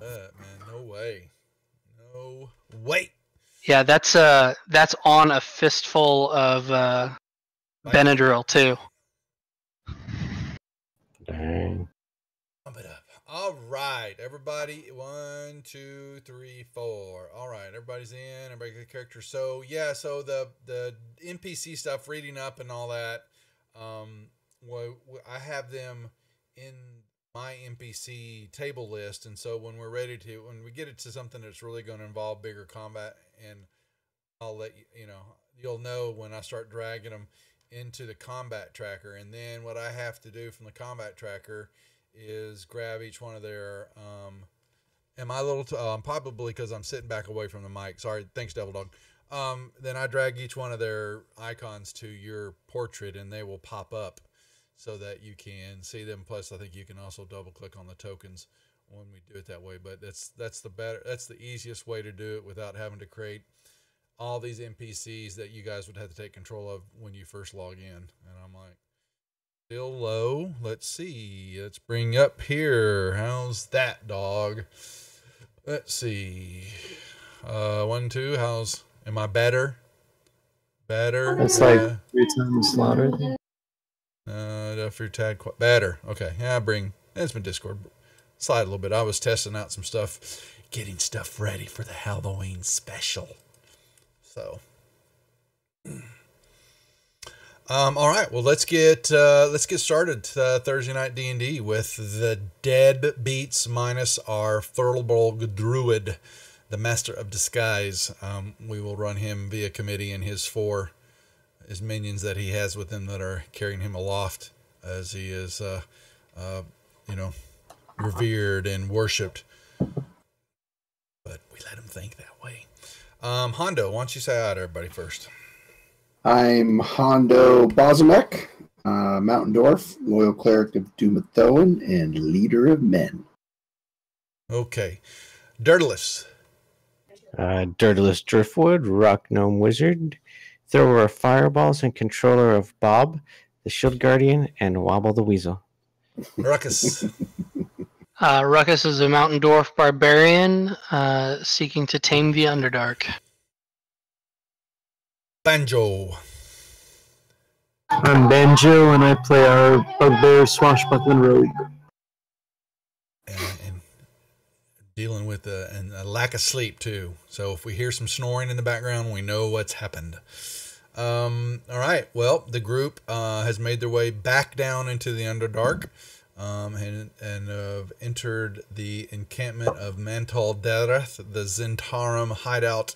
Man, no way. No way. Yeah, that's on a fistful of Benadryl too. Dang. Pump it up. All right, everybody. 1, 2, 3, 4. All right, everybody's in. Everybody get a character. So yeah, so the NPC stuff, reading up and all that. I have them in my NPC table list, and so when we get it to something that's really going to involve bigger combat, and I'll let you know, you'll know when I start dragging them into the combat tracker. And then what I have to do from the combat tracker is grab each one of their and my little probably because I'm sitting back away from the mic, sorry, thanks Devil Dog. Then I drag each one of their icons to your portrait, and they will pop up so that you can see them. Plus I think you can also double click on the tokens when we do it that way, but that's the easiest way to do it without having to create all these NPCs that you guys would have to take control of when you first log in. And I'm like, still low. Let's see. Let's bring up here. How's that, dog? Let's see. 1, 2. Am I better? Better. It's like 3 times louder. If you're tagged better. Okay. Yeah, it's been Discord. Slide a little bit. I was testing out some stuff, getting stuff ready for the Halloween special. So, all right. Well, let's get started. Thursday night D&D with the Deadbeats minus our Thurlborg Druid, the Master of Disguise. We will run him via committee and his minions that he has with him that are carrying him aloft as he is, revered and worshipped. But we let him think that way. Hondo, why don't you say hi to everybody first? I'm Hondo Bozemek, Mountain Dwarf, loyal cleric of Dumathoan, and leader of men. Okay. Dirtless. Dirtless Driftwood, Rock Gnome Wizard, thrower of fireballs and controller of Bob, the Shield Guardian, and Wobble the Weasel. Ruckus. Ruckus is a Mountain Dwarf barbarian seeking to tame the Underdark. Banjo. I'm Banjo, and I play our bugbear swashbuckling rogue. And dealing with a lack of sleep, too. So if we hear some snoring in the background, we know what's happened. All right. Well, the group has made their way back down into the Underdark. And entered the encampment of Mantal Dareth, the Zentarum hideout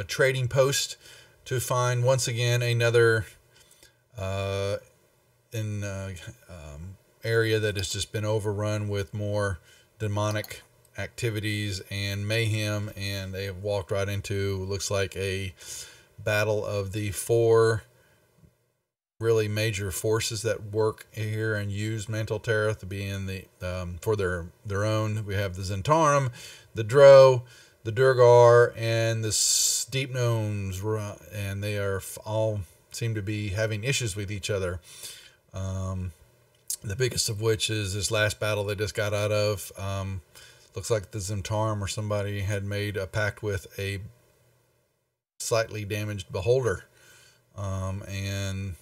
trading post, to find once again another area that has just been overrun with more demonic activities and mayhem, and they have walked right into, looks like, a battle of the 4 really major forces that work here and use Mantle Terrath to be in the for their own. We have the Zentarum, the Drow, the Durgar, and the Deep Gnomes, and they are all seem to be having issues with each other. The biggest of which is this last battle they just got out of. Looks like the Zentarum or somebody had made a pact with a slightly damaged beholder, and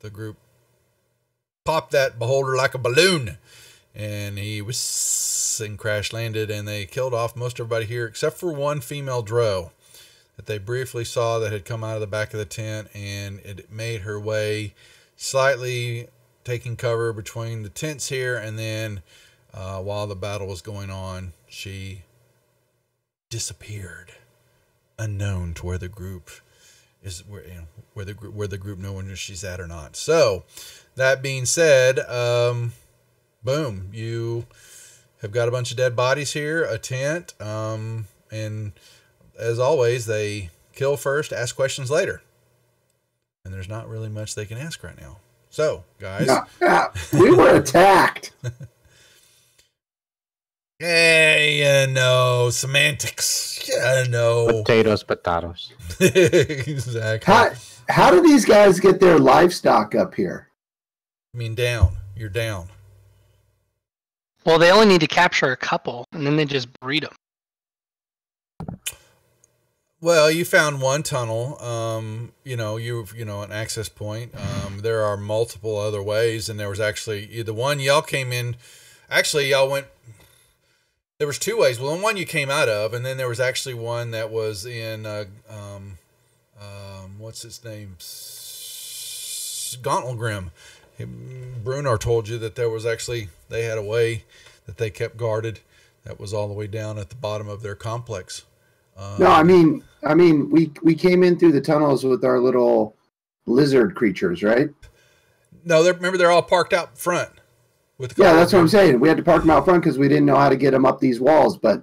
the group popped that beholder like a balloon, and he was and crash landed, and they killed off most everybody here except for one female drow that they briefly saw that had come out of the back of the tent, and it made her way slightly taking cover between the tents here, and then while the battle was going on, she disappeared, unknown to where the group is, where the group know when she's at or not. So that being said, boom, you have got a bunch of dead bodies here, a tent, and as always, they kill first, ask questions later, and there's not really much they can ask right now. So guys, we were attacked. Hey, semantics. Potatoes. Exactly. How do these guys get their livestock up here? I mean, down. You're down. Well, they only need to capture a couple, and then they just breed them. Well, you found one tunnel, an access point. There are multiple other ways, and there was actually the one y'all came in. Actually, y'all went. There was two ways. Well, one you came out of, and then there was actually one that was in what's its name, Gauntlegrim. Brunar told you that there was actually they had a way that they kept guarded that was all the way down at the bottom of their complex. No, I mean, we came in through the tunnels with our little lizard creatures, right? No, remember they're all parked out front. Yeah, that's what I'm saying. We had to park them out front because we didn't know how to get them up these walls, but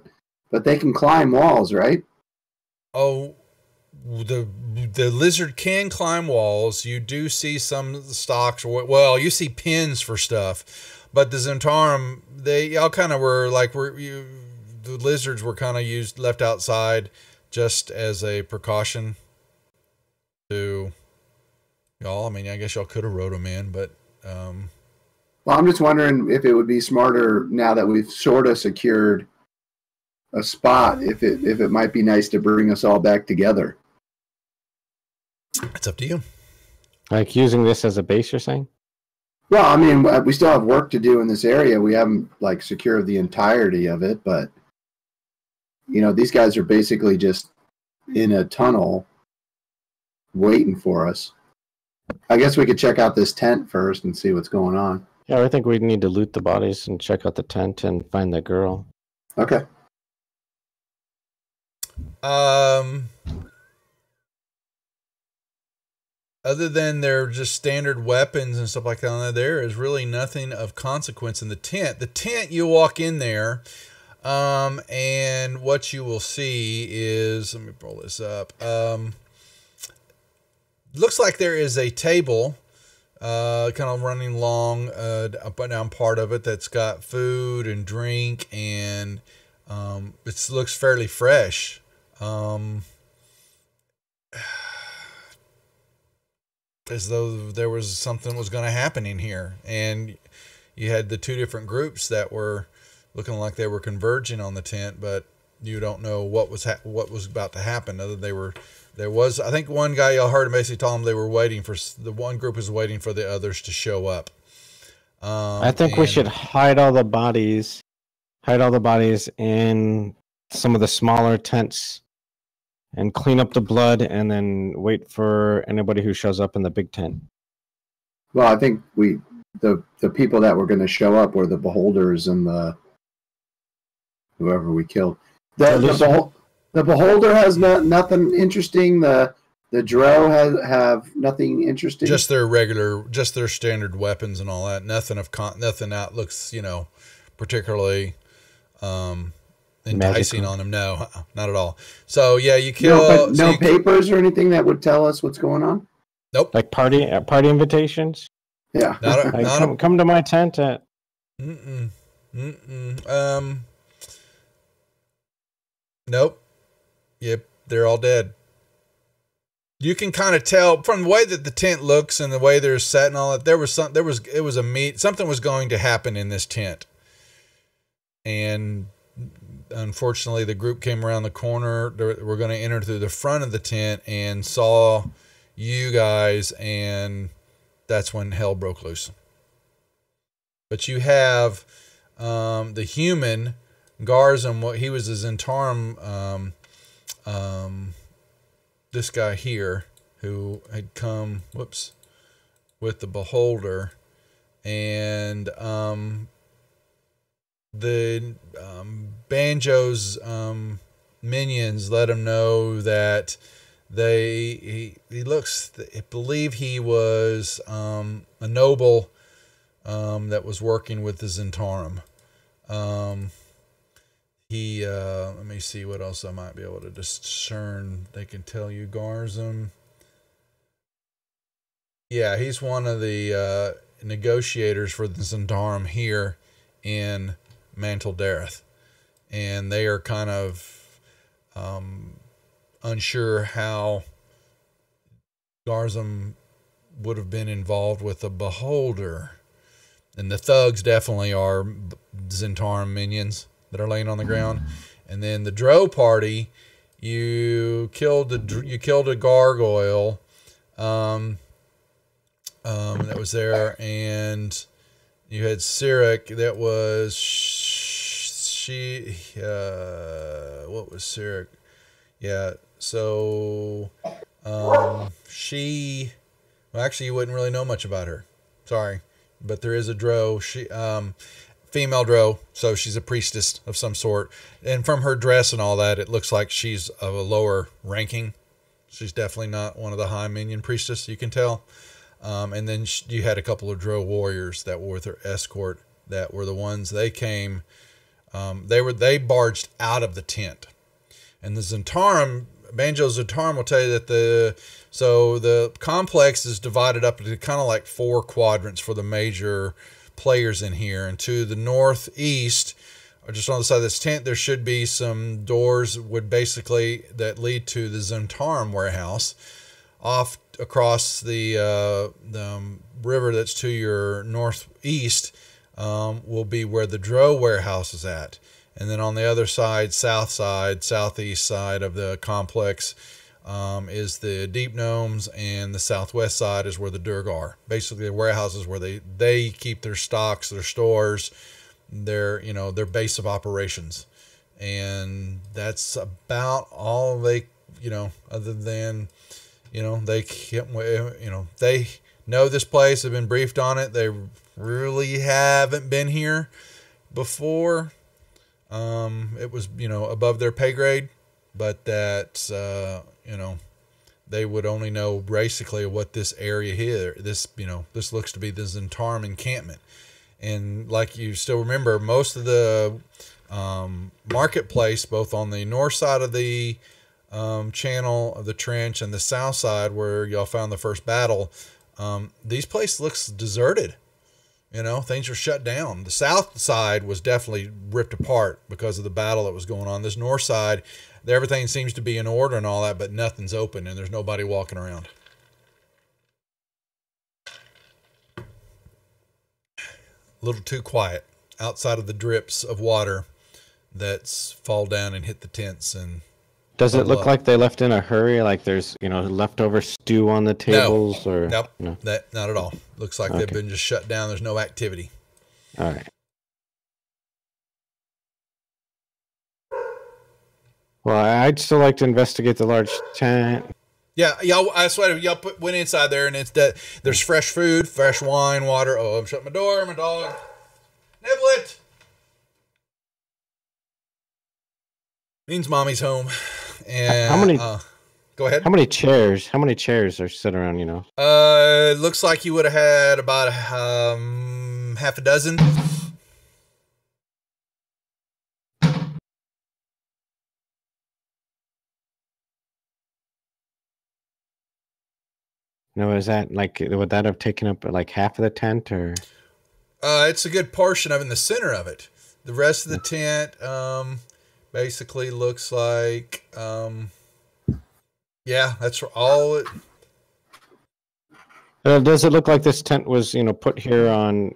they can climb walls, right? Oh, the lizard can climb walls. You do see some stocks. Well, you see pins for stuff, but the Zentarum, they all kind of were like the lizards were kind of left outside just as a precaution to y'all. I mean, I guess y'all could have rode them in, but well, I'm just wondering if it would be smarter now that we've sort of secured a spot, if it might be nice to bring us all back together. It's up to you. Like using this as a base, you're saying? Well, I mean, we still have work to do in this area. We haven't like secured the entirety of it, but these guys are basically just in a tunnel waiting for us. I guess we could check out this tent first and see what's going on. Yeah, I think we need to loot the bodies and check out the tent and find the girl. Okay. Other than their just standard weapons and stuff like that, there is really nothing of consequence in the tent. The tent, you walk in there, and what you will see is, let me pull this up. Looks like there is a table, kind of running along up and down part of it that's got food and drink, and it looks fairly fresh. As though there was something was going to happen in here, and you had the two different groups that were looking like they were converging on the tent, but you don't know what was about to happen. There was I think one guy y'all heard him basically tell them they were waiting for the one group was waiting for the others to show up. I think we should hide all the bodies in some of the smaller tents and clean up the blood, and then wait for anybody who shows up in the big tent. Well, I think the people that were going to show up were the beholders and the whoever we killed. The beholder has nothing interesting. The drow have nothing interesting. Just their standard weapons and all that. Nothing that looks particularly enticing magical on them. No, not at all. So yeah, you kill no papers or anything that would tell us what's going on. Nope. Like party invitations. Yeah. Come to my tent at. Nope. Yep, they're all dead. You can kind of tell from the way that the tent looks and the way they're set and all that. Something was going to happen in this tent, and unfortunately, the group came around the corner. We're going to enter through the front of the tent and saw you guys, and that's when hell broke loose. But you have the human Garzum. What he was a Zentarum. This guy here who had come, with the beholder, and the Banjo's minions let him know that he looks. I believe he was a noble that was working with the Zentarum. Let me see what else I might be able to discern. They can tell you Garzum. Yeah, he's one of the negotiators for the Zentarum here in Mantle Dareth. And they are kind of unsure how Garzum would have been involved with the beholder. And the thugs definitely are Zentarum minions that are laying on the ground. And then the Drow party, you killed a gargoyle that was there, and you had Cyric that was what was Cyric? Yeah, so she, well, actually you wouldn't really know much about her. Sorry, but there is a Drow. She female Drow, so she's a priestess of some sort. And from her dress and all that, it looks like she's of a lower ranking. She's definitely not one of the high minion priestess, you can tell. And then you had a couple of Drow warriors that were with her escort that were the ones they came. They barged out of the tent. And the Zentarum, Banjo Zentarum will tell you that the complex is divided up into kind of like 4 quadrants for the major players in here. And to the northeast, or just on the side of this tent, there should be some doors that lead to the Zentarum warehouse. Off across the river that's to your northeast will be where the Drow warehouse is at. And then on the other side, southeast side of the complex is the Deep Gnomes, and the southwest side is where the Durg are. Basically, the warehouses where they keep their stocks, their stores, their base of operations. And that's about all they, other than, they know this place, have been briefed on it. They really haven't been here before. It was, above their pay grade, but that, they would only know basically what this area here, this looks to be the Zentarum encampment. And like you still remember, most of the marketplace, both on the north side of the channel of the trench and the south side where y'all found the first battle, these place looks deserted. Things are shut down. The south side was definitely ripped apart because of the battle that was going on. This north side, everything seems to be in order and all that, but nothing's open and there's nobody walking around. A little too quiet outside of the drips of water that's fall down and hit the tents. And does it look like they left in a hurry? Like there's, leftover stew on the tables? No. Or nope. No? Not at all. Looks like they've been just shut down. There's no activity. All right. Well, I'd still like to investigate the large tent. Yeah, y'all. I swear, y'all went inside there, and it's that there's fresh food, fresh wine, water. Oh, I'm shutting my door. My dog, Niblet, means mommy's home. And how many? Go ahead. How many chairs? How many chairs are sitting around? It looks like you would have had about half a dozen. No, is that would that have taken up like half of the tent, or? It's a good portion of in the center of it. The rest of the tent, basically looks like, yeah, that's all. Does it look like this tent was, put here on,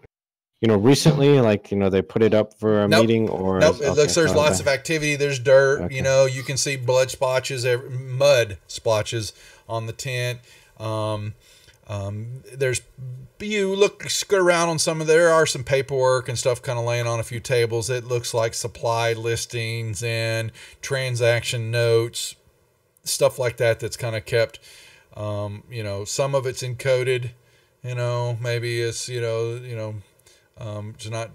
recently? Like, they put it up for a meeting, or? Nope. It looks there's lots of activity. There's dirt. Okay. You can see blood splotches, mud splotches on the tent. Scoot around on there are some paperwork and stuff kind of laying on a few tables. It looks like supply listings and transaction notes, stuff like that that's kind of kept. Some of it's encoded, maybe it's, to not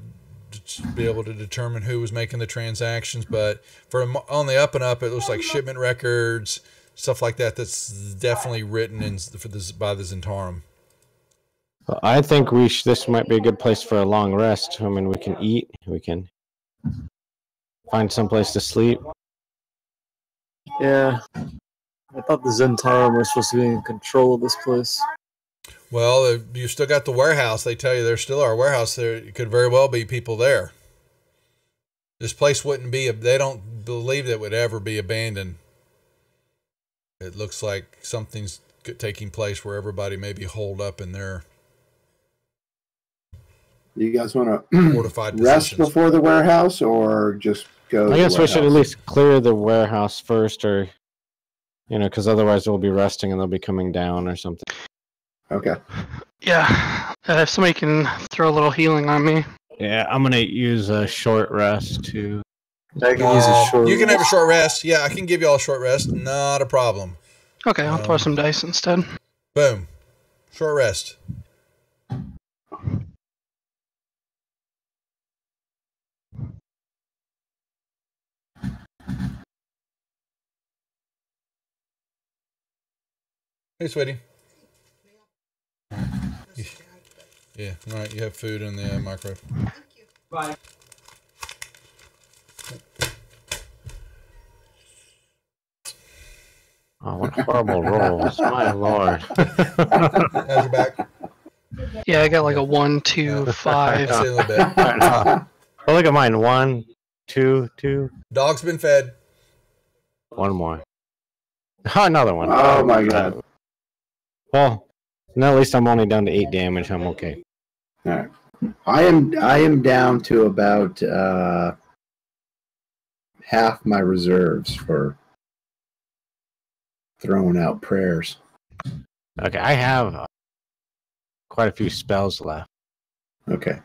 to be able to determine who was making the transactions, but on the up and up, it looks like shipment records, stuff like that. That's definitely written by the Zentarum. Well, I think this might be a good place for a long rest. I mean, we can eat, we can find some place to sleep. Yeah. I thought the Zentarum were supposed to be in control of this place. Well, you still got the warehouse. They tell you there's still our warehouse there. It could very well be people there. This place wouldn't be, they don't believe that it would ever be abandoned. It looks like something's taking place where everybody may be holed up in there. You guys want to fortified rest positions. before the warehouse, or just go? I to guess the we should at warehouse? least clear the warehouse first, or because otherwise we'll be resting and they'll be coming down or something. Okay. Yeah. If somebody can throw a little healing on me. Yeah, I'm gonna use a short rest too. I can use a short. You can have a short rest. Yeah, I can give you all a short rest. Not a problem. Okay, I'll throw some dice instead. Boom. Short rest. Hey, sweetie. Yeah, all right. You have food in the microwave. Bye. Oh, what horrible rolls! My lord. How's your back? Yeah, I got like a 1, 2, I 5. see a little bit. Oh, look at mine. 1, 2, 2. Dog's been fed. One more. Oh, another one. Oh my god. Well, no, at least I'm only down to 8 damage. I'm okay. All right. I am down to about half my reserves for throwing out prayers. Okay, I have quite a few spells left. Okay.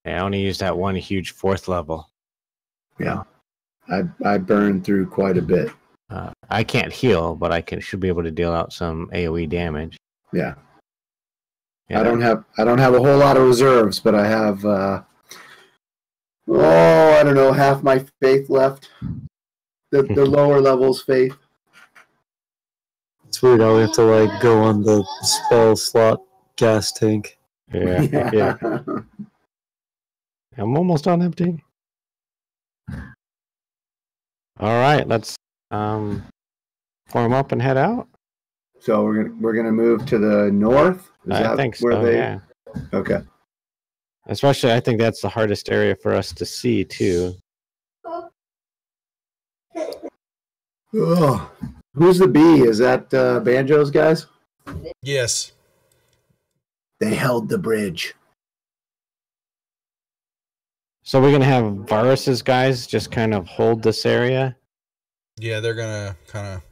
I only used that one huge 4th level. Yeah. I burned through quite a bit. I can't heal, but I should be able to deal out some AoE damage. Yeah. Yeah, I don't have a whole lot of reserves, but I have I don't know, half my faith left. The lower levels faith. It's weird how we have to like go on the spell slot gas tank. Yeah. I'm almost on empty. All right, let's form up and head out. So we're gonna move to the north. Is I that think where so. they? Yeah. Okay. Especially, I think that's the hardest area for us to see too. Ugh. Who's the B? Is that Banjo's guys? Yes. They held the bridge. So we're gonna have Varus's guys just kind of hold this area. Yeah, they're gonna kind of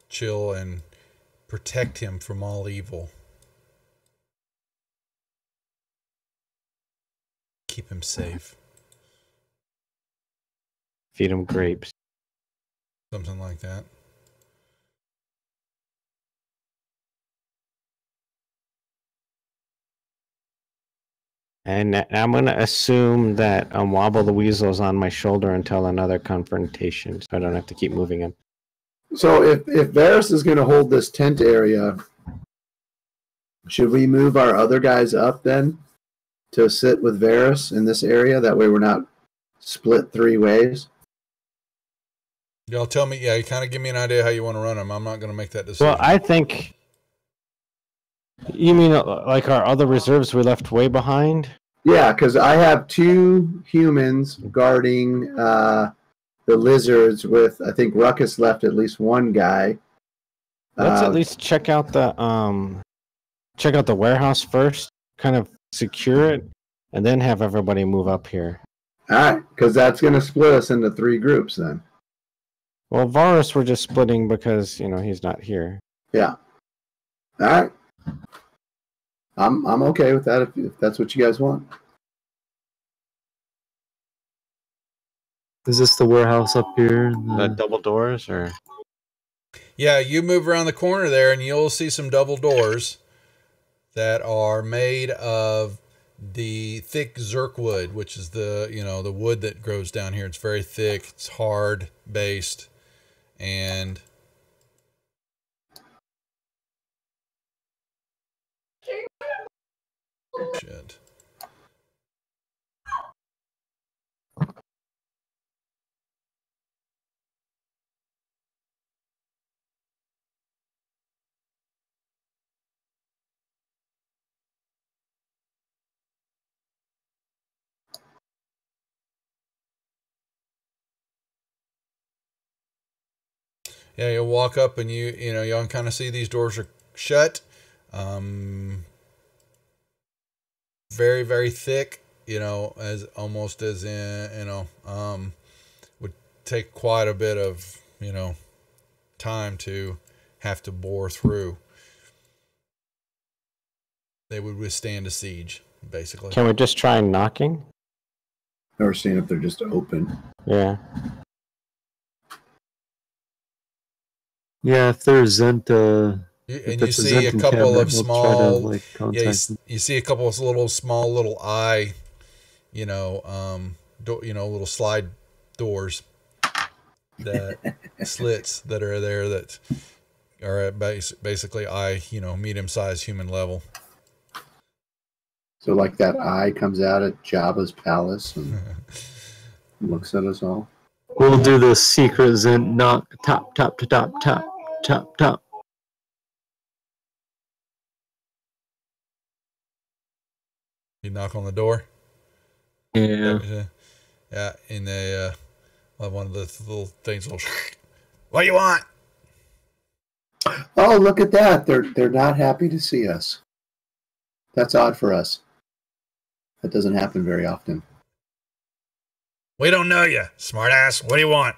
chill and protect him from all evil. Keep him safe. Feed him grapes. Something like that. And I'm gonna assume that Wobble the Weasel is on my shoulder until another confrontation, so I don't have to keep moving him. So if Varus is gonna hold this tent area, should we move our other guys up then to sit with Varus in this area? That way we're not split 3 ways. Y'all tell me. Yeah, you kind of give me an idea how you want to run them. I'm not going to make that decision. Well, I think you mean like our other reserves we left way behind. Yeah, because I have 2 humans guarding the lizards. With I think Ruckus left at least 1 guy. Let's at least check out the warehouse first, kind of secure it, and then have everybody move up here. All right, because that's going to split us into 3 groups then. Well, Varus we're just splitting because he's not here. Yeah. All right. I'm okay with that if that's what you guys want. Is this the warehouse up here? The double doors, or Yeah, you move around the corner there and you'll see some double doors that are made of the thick zirkwood, which is the wood that grows down here. It's very thick, it's hard based, and shit. Yeah, you'll walk up and you'll kind of see these doors are shut. Very, very thick. as almost as in, would take quite a bit of, time to have to bore through. They would withstand a siege, basically. Can we just try knocking? Or seeing if they're just open. Yeah. Yeah, if there's Zent, And you see a couple of small, you see a couple of little eye, little slide doors, that slits that are there that are at basically eye, medium-sized human level. So like that eye comes out at Jabba's palace and looks at us all. We'll do the secret Zent knock, top, top, to top, top, top, top. You knock on the door. Yeah. Yeah, and they one of the little things will. What do you want? Oh, look at that! They're not happy to see us. That's odd for us. That doesn't happen very often. We don't know you, smartass. What do you want?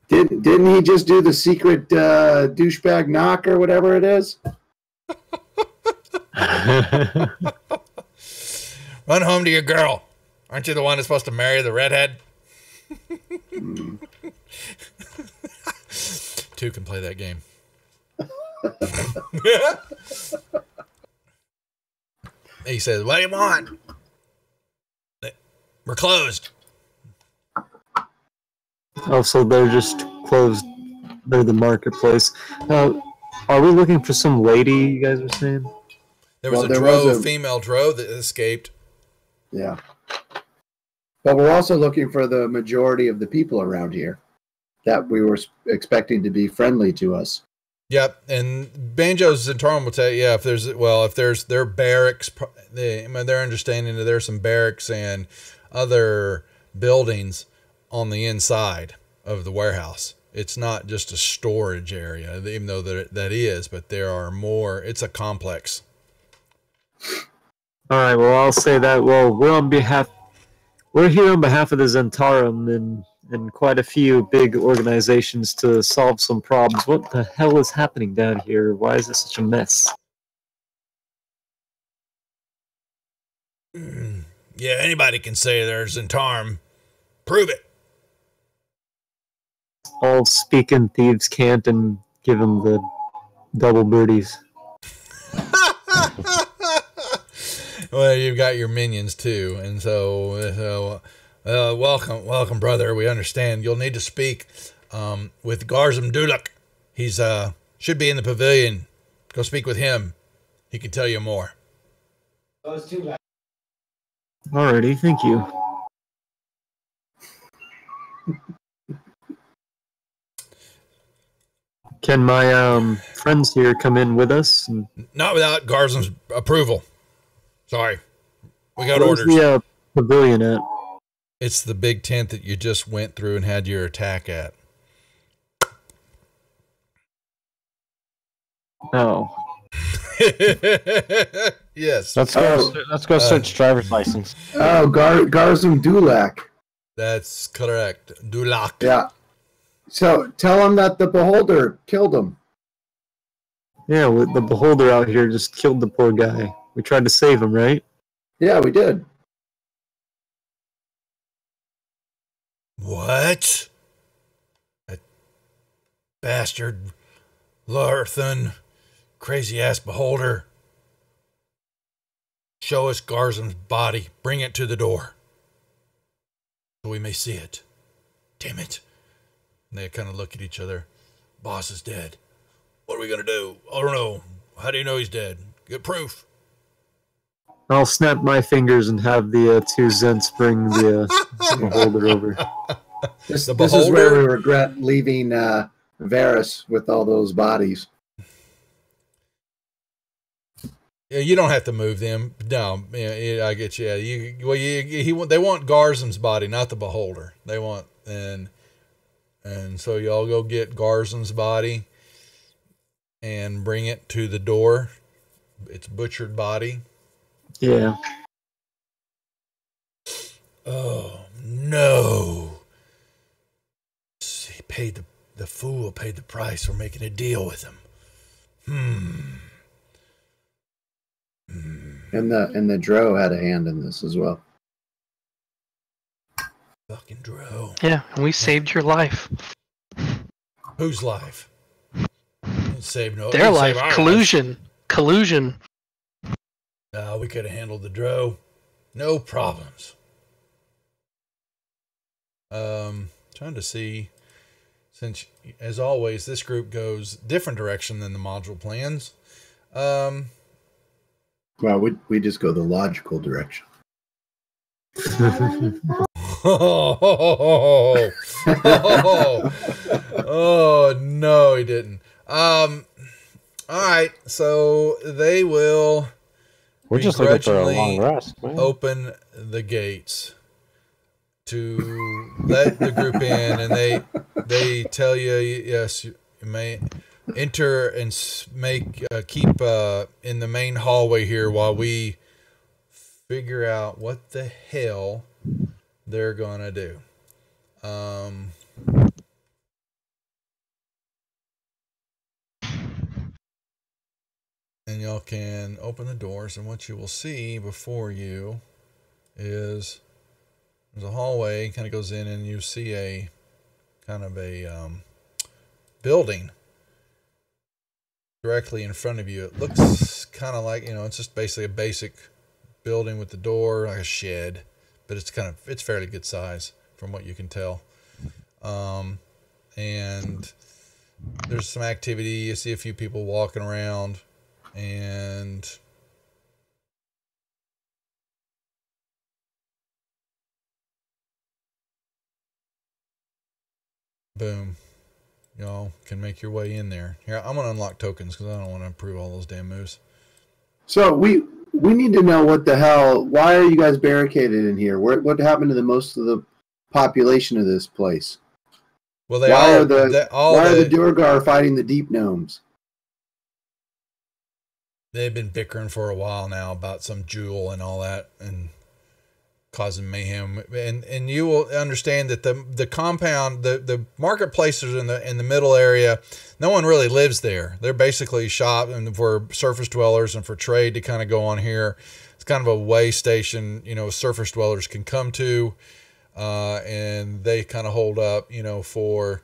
Didn't he just do the secret douchebag knock or whatever it is? Run home to your girl. Aren't you the one that's supposed to marry the redhead? Two can play that game. He says, what do you want? We're closed. Oh, so they're just closed. They're the marketplace. Are we looking for some lady, you guys were saying? There was a female drow that escaped. Yeah. But we're also looking for the majority of the people around here that we were expecting to be friendly to us. Yep, and Banjo's Zentarum will tell you, if there's their barracks, their understanding that there's some barracks and other buildings on the inside of the warehouse. It's not just a storage area, even though that is, but there are more. It's a complex. All right. Well, I'll say that. Well, we're here on behalf of the Zentarum and quite a few big organizations to solve some problems. What the hell is happening down here? Why is it such a mess? Yeah, anybody can say there's Zentarum. Prove it. All speaking thieves can't and give them the double birdies. Well, you've got your minions too, and so welcome, brother. We understand. You'll need to speak with Garzum Dulak. He's should be in the pavilion. Go speak with him. He can tell you more. Alrighty, thank you. Can my friends here come in with us? Not without Garzum's approval. Sorry. We got Where's orders. the pavilion at? It's the big tent that you just went through and had your attack at. Oh. Yes. Let's go search driver's license. Oh, Garzum Dulak. That's correct. Dulak. Yeah. So tell him that the beholder killed him. Yeah, the beholder out here just killed the poor guy. We tried to save him, right? Yeah, we did. What? That bastard Larthan, crazy ass beholder. Show us Garzum's body. Bring it to the door. So we may see it. Damn it. And they kind of look at each other. Boss is dead. What are we going to do? I don't know. How do you know he's dead? Get proof. I'll snap my fingers and have the two Zents bring the beholder over. This is where we regret leaving Varys with all those bodies. Yeah, you don't have to move them. No, yeah, I get you. Yeah, they want Garzum's body, not the beholder. They want and so y'all go get Garzum's body and bring it to the door its butchered body. Yeah. Oh no! He paid the fool paid the price for making a deal with him. And the Dro had a hand in this as well. Fucking Dro. Yeah, and we saved your life. Whose life? Didn't save no. Their Didn't life. save our Collusion. Collusion. lives. We could have handled the Dro. No problems. Trying to see, since as always this group goes different direction than the module plans. Well, we just go the logical direction. Oh no, he didn't. All right, so they will. We're just looking for a long rest. Man. Open the gates to let the group in, and they tell you, yes, you may enter and keep in the main hallway here while we figure out what the hell they're gonna do. And y'all can open the doors, and what you will see before you is there's a hallway, kind of goes in, and you see a kind of a building directly in front of you. It looks kind of like, it's just basically a basic building with the door, like a shed, but it's fairly good size from what you can tell. And there's some activity. You see a few people walking around, and boom, y'all can make your way in there. Here, I'm gonna unlock tokens because I don't want to approve all those damn moves. So we need to know what the hell. Why are you guys barricaded in here? What happened to the most of the population of this place? Well, why are the Durgar fighting the deep gnomes? They've been bickering for a while now about some jewel and all that, and causing mayhem. And you will understand that the compound, the marketplaces in the middle area, no one really lives there. They're basically shop and for surface dwellers and for trade to kind of go on here. It's kind of a way station, surface dwellers can come to, and they kind of hold up, for,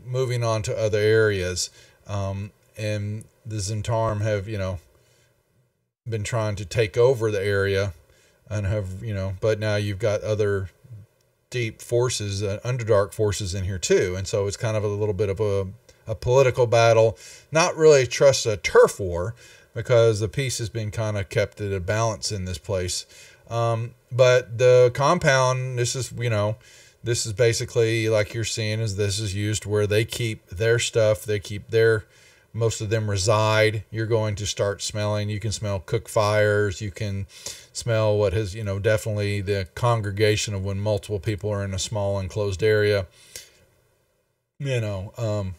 moving on to other areas. And the Zentarum have, been trying to take over the area and have, but now you've got other deep forces, Underdark forces in here too. And so it's kind of a little bit of a political battle, not really trust a turf war, because the peace has been kind of kept at a balance in this place. But the compound, this is basically, like you're seeing, this is used where they keep their stuff. They keep most of them reside. You're going to start smelling. You can smell cook fires. You can smell what has, definitely the congregation of when multiple people are in a small enclosed area. You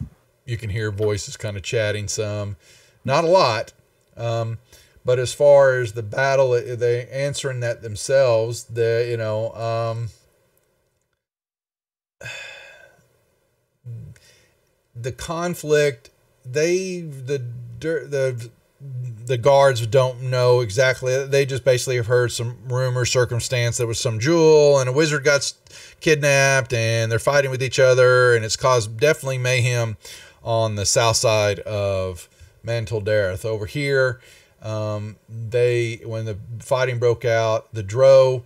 can hear voices kind of chatting some, not a lot. But as far as the battle, they answering that themselves, the conflict, the guards don't know exactly. They just basically have heard some rumor, circumstance. There was some jewel and a wizard got kidnapped, and they're fighting with each other, and it's caused definitely mayhem on the south side of Manteldareth. Over here, when the fighting broke out, the Dro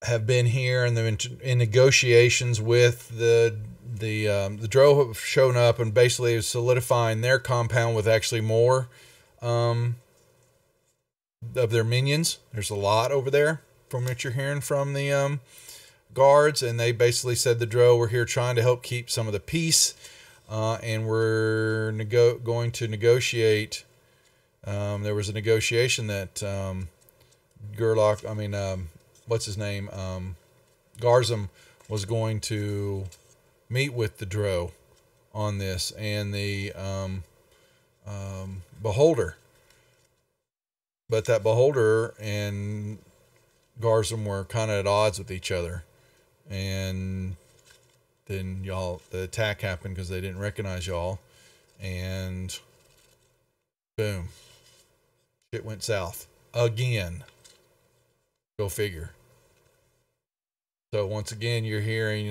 have been here, and they're in negotiations with the Dro have shown up and basically solidifying their compound with actually more of their minions. There's a lot over there from what you're hearing from the guards, and they basically said the Dro were here trying to help keep some of the peace, and we're going to negotiate. There was a negotiation that what's his name? Garzum was going to meet with the Dro on this and the Beholder. But that Beholder and Garzum were kind of at odds with each other. And then the attack happened because they didn't recognize y'all. And boom. Shit went south. Again. Go figure. So once again, you're hearing,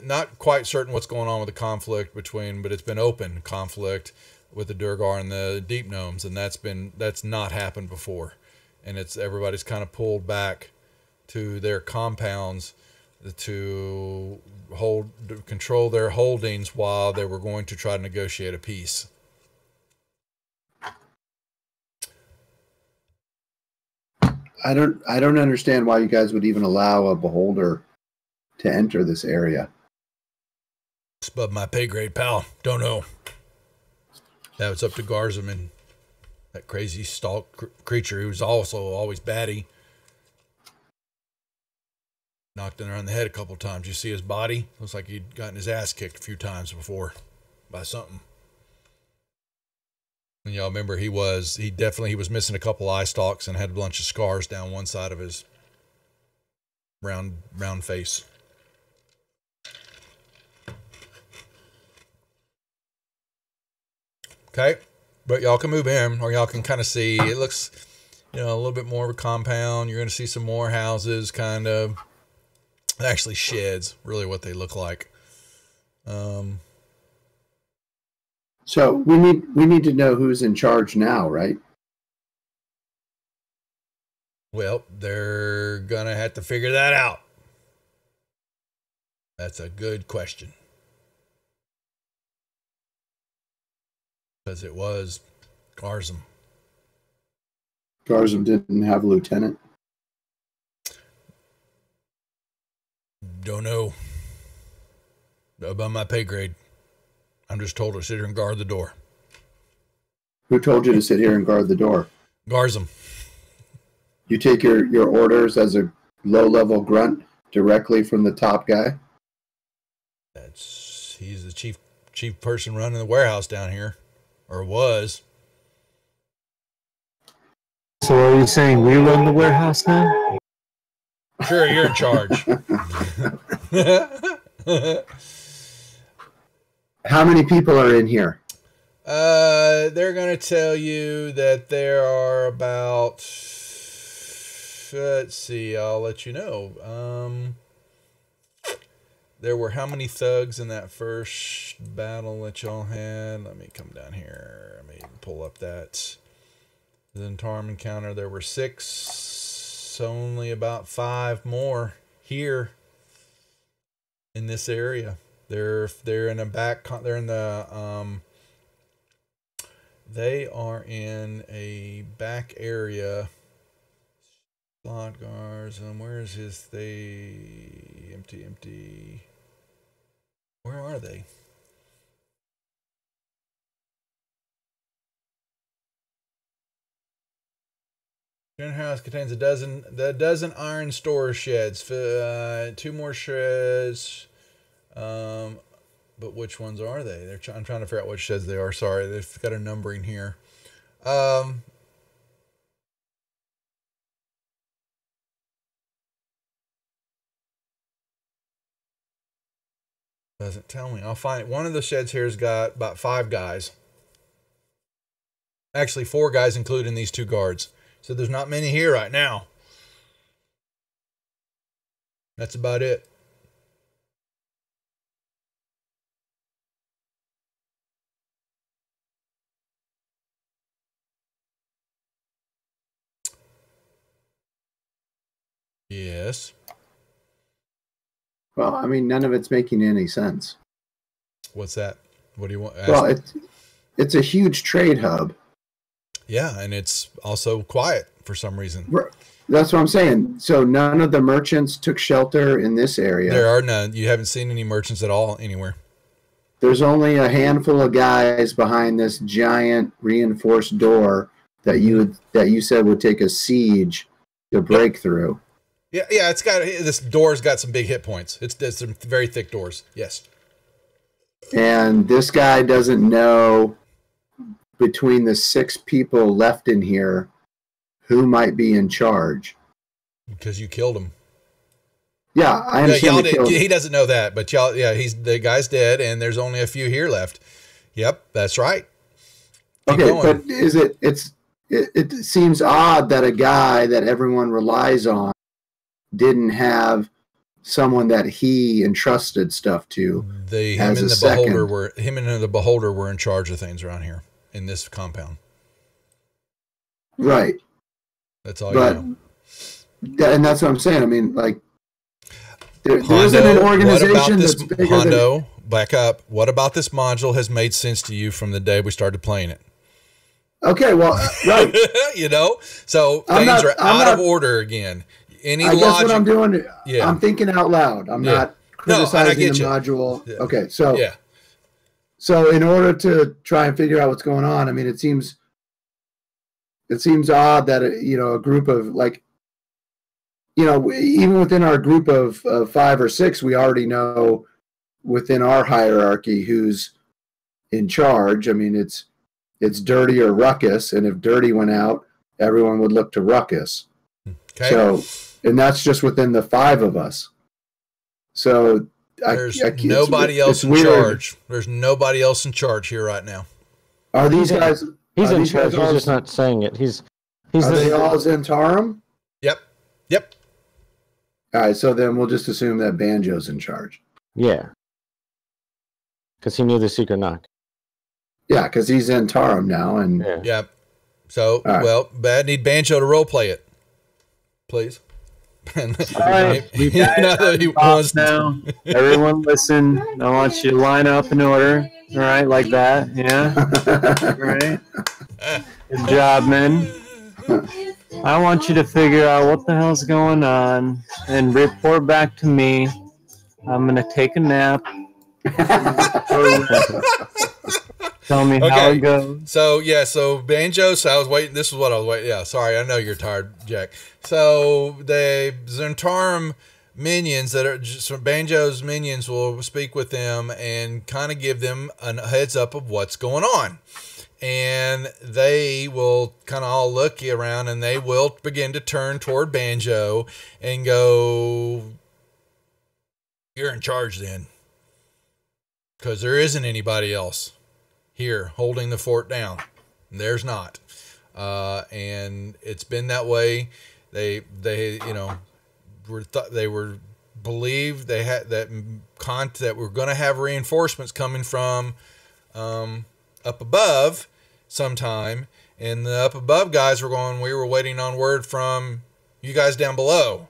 not quite certain what's going on with the conflict but it's been open conflict with the Durgar and the Deep Gnomes, and that's not happened before, and everybody's kind of pulled back to their compounds to control their holdings while they were going to try to negotiate a peace. I don't understand why you guys would even allow a Beholder to enter this area. It's above my pay grade, pal. Don't know. That was up to Garzum and that crazy stalk creature who was also always batty. Knocked him around the head a couple times. You see his body? Looks like he'd gotten his ass kicked a few times before by something. And y'all remember he was missing a couple eye stalks and had a bunch of scars down one side of his round face. Okay, but y'all can move in, or y'all can kind of see. It looks, a little bit more of a compound. You're going to see some more houses, kind of. Actually, sheds, really what they look like. So we need to know who's in charge now, right? Well, they're going to have to figure that out. That's a good question. Because it was Garzum. Garzum didn't have a lieutenant? Don't know. Above my pay grade. I'm just told to sit here and guard the door. Who told you to sit here and guard the door? Garzum. You take your orders as a low-level grunt directly from the top guy? He's the chief person running the warehouse down here. Or was. So are you saying we run the warehouse now? Sure, you're in charge. How many people are in here? They're going to tell you that there are about, let's see, I'll let you know. There were how many thugs in that first battle that y'all had? Let me come down here. Let me pull up that Zentarum encounter. There were 6, only about 5 more here in this area. They're in a back. They are in a back area. Slot guards. Where is his? Empty. Where are they? Your house contains a dozen iron storage sheds. 2 more sheds. But which ones are they? I'm trying to figure out what sheds they are. Sorry, they've got a numbering here. Doesn't tell me. I'll find it. One of the sheds here has got about 5 guys. Actually, 4 guys, including these 2 guards. So there's not many here right now. That's about it. Yes. Well, I mean, none of it's making any sense. What's that? What do you want? Well, it's a huge trade hub. Yeah, and it's also quiet for some reason. That's what I'm saying. So none of the merchants took shelter in this area. There are none. You haven't seen any merchants at all anywhere. There's only a handful of guys behind this giant reinforced door that you said would take a siege to break through. Yeah. It's got this door's got some big hit points. It's some very thick doors. Yes. And this guy doesn't know between the 6 people left in here who might be in charge. Because you killed him. Yeah, I understand. He doesn't know that, but y'all, yeah, the guy's dead, and there's only a few here left. Yep, that's right. Keep okay, going. but it seems odd that a guy that everyone relies on didn't have someone that he entrusted stuff to. Him and the beholder were in charge of things around here in this compound. Right. That's all you know. And that's what I'm saying. I mean, like, there isn't an organization that's bigger Hondo, back up. What about this module has made sense to you from the day we started playing it? Okay, well, right. You know, so things are out of order again. I guess what I'm doing, I'm thinking out loud. I'm not criticizing the module. Yeah. Okay, so in order to try and figure out what's going on, I mean, it seems odd that a group of even within our group of 5 or 6, we already know within our hierarchy who's in charge. I mean, it's Dirty or Ruckus, and if Dirty went out, everyone would look to Ruckus. Okay. So, and that's just within the 5 of us. So there's nobody else in charge. There's nobody else in charge here right now. Are these guys? He's in charge. He's just not saying it. Are they all Zentarum? Yep. All right, so then we'll just assume that Banjo's in charge. Yeah. Because he knew the secret knock. Yeah, because he's Zentarum now. And Yep. So, I need Banjo to roleplay it. Please. All right. Now, everyone listen. I want you to line up in order. All right, like that. Yeah. All right. Good job, man. I want you to figure out what the hell's going on and report back to me. I'm going to take a nap. Tell me how it goes. So Banjo, I was waiting. This is what I was waiting. Yeah, sorry. I know you're tired, Jack. So the Zentarum minions that are just Banjo's minions will speak with them and kind of give them a heads up of what's going on. And they will kind of all look around and they will begin to turn toward Banjo and go, "You're in charge then." Because there isn't anybody else here holding the fort down. There's not. And it's been that way. They were believed they had that we're going to have reinforcements coming from up above sometime, and the up above guys were going, we were waiting on word from you guys down below,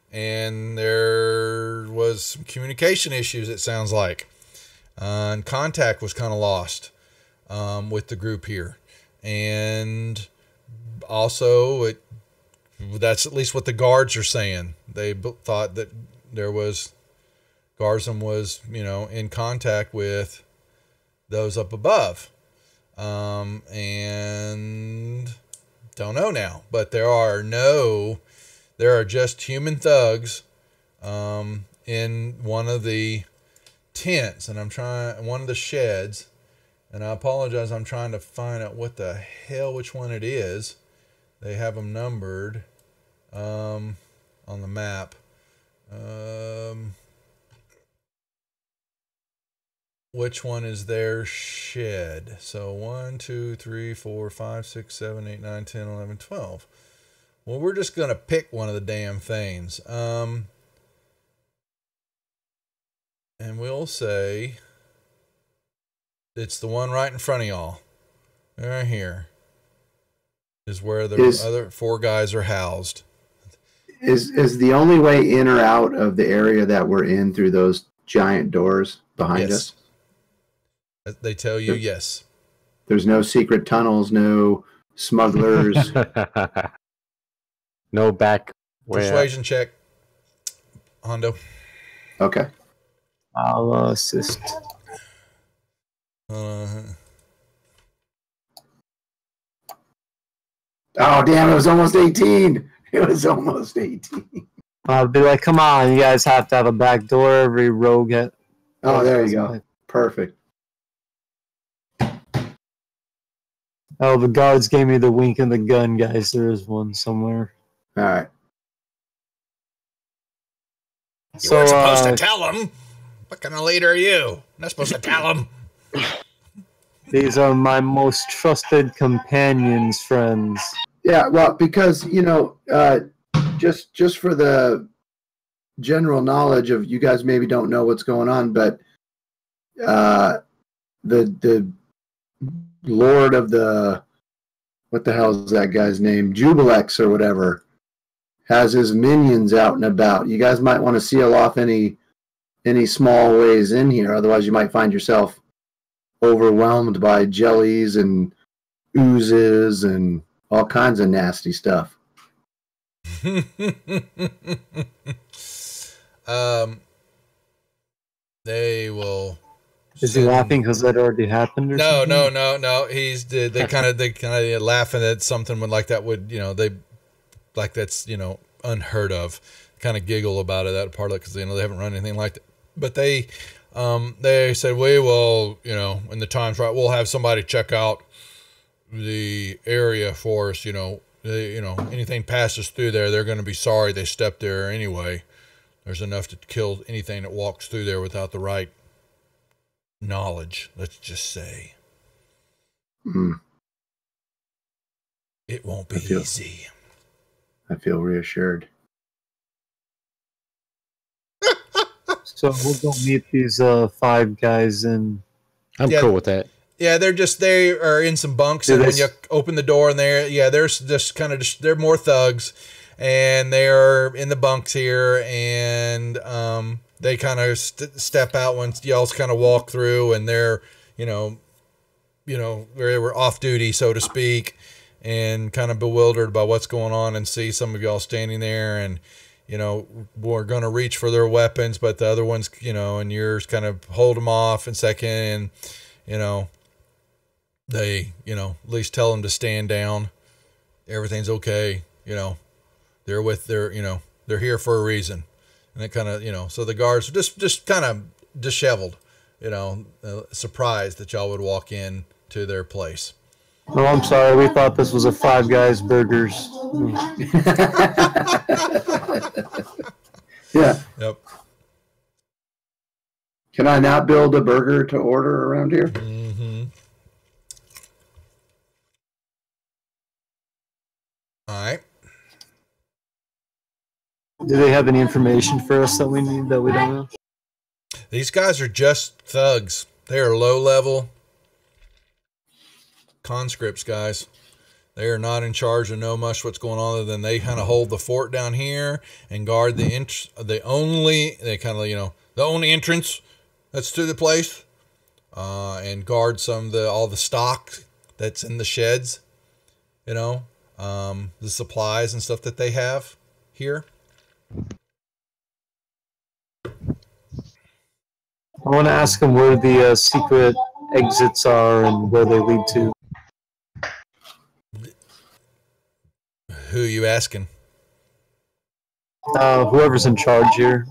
and there was some communication issues, it sounds like, and contact was kind of lost with the group here. And also that's at least what the guards are saying. They thought that Garzum was in contact with those up above. And don't know now, but there are just human thugs in one of the tents, and one of the sheds, and I apologize, I'm trying to find out which one it is. They have them numbered on the map. Which one is their shed? So 1, 2, 3, 4, 5, 6, 7, 8, 9, 10, 11, 12. Well, we're just going to pick one of the damn things. And we'll say it's the one right in front of y'all. Right here is where the other 4 guys are housed. Is the only way in or out of the area that we're in through those giant doors behind us? They tell you yes. There's no secret tunnels, no smugglers. No back way. Persuasion check, Hondo. Okay. I'll assist. Oh, damn, it was almost 18. It was almost 18. I'd be like, come on, you guys have to have a back door. Every rogue at. Oh, there you go. Perfect. Oh, the guards gave me the wink and the gun, guys. There is one somewhere. All right. You weren't supposed to tell them. What kind of leader are you? Not supposed to tell them. These are my most trusted companions, friends. Yeah, well, because just for the general knowledge of you guys, maybe don't know what's going on, but the Lord of the, what the hell is that guy's name? Jubilex or whatever, has his minions out and about. You guys might want to seal off any small ways in here, otherwise you might find yourself overwhelmed by jellies and oozes and all kinds of nasty stuff. They will. Is he laughing because that already happened? Or no, something? no. They kind of laughing at something like that would that's unheard of. Kind of giggle about it, that part of it, because they haven't run anything like that. But they said, we will, when the time's right, we'll have somebody check out the area for us. Anything passes through there, they're going to be sorry they stepped there anyway. There's enough to kill anything that walks through there without the right knowledge, let's just say. It won't be easy. I feel reassured. So we'll go meet these 5 guys, and I'm cool with that. Yeah, they are in some bunks, and when you open the door in there, there's just they're more thugs, and they're in the bunks here, and they kind of step out once y'all's kind of walk through, and they're they were off duty, so to speak, and kind of bewildered by what's going on, and see some of y'all standing there, and we're going to reach for their weapons, but the other ones, and yours kind of hold them off in second, and they, at least tell them to stand down. Everything's okay. They're they're here for a reason. And it kind of, so the guards just kind of disheveled, surprised that y'all would walk in to their place. Oh, I'm sorry. We thought this was a Five Guys Burgers. Yeah. Yep. Can I not build a burger to order around here? Mm-hmm. All right. Do they have any information for us that we need that we don't know? These guys are just thugs. They are low level conscripts, guys. They are not in charge of know much what's going on, other than they kind of hold the fort down here and guard the only entrance that's to the place, and guard all the stock that's in the sheds, the supplies and stuff that they have here. I want to ask them where the secret exits are and where they lead to. Who are you asking? Whoever's in charge here.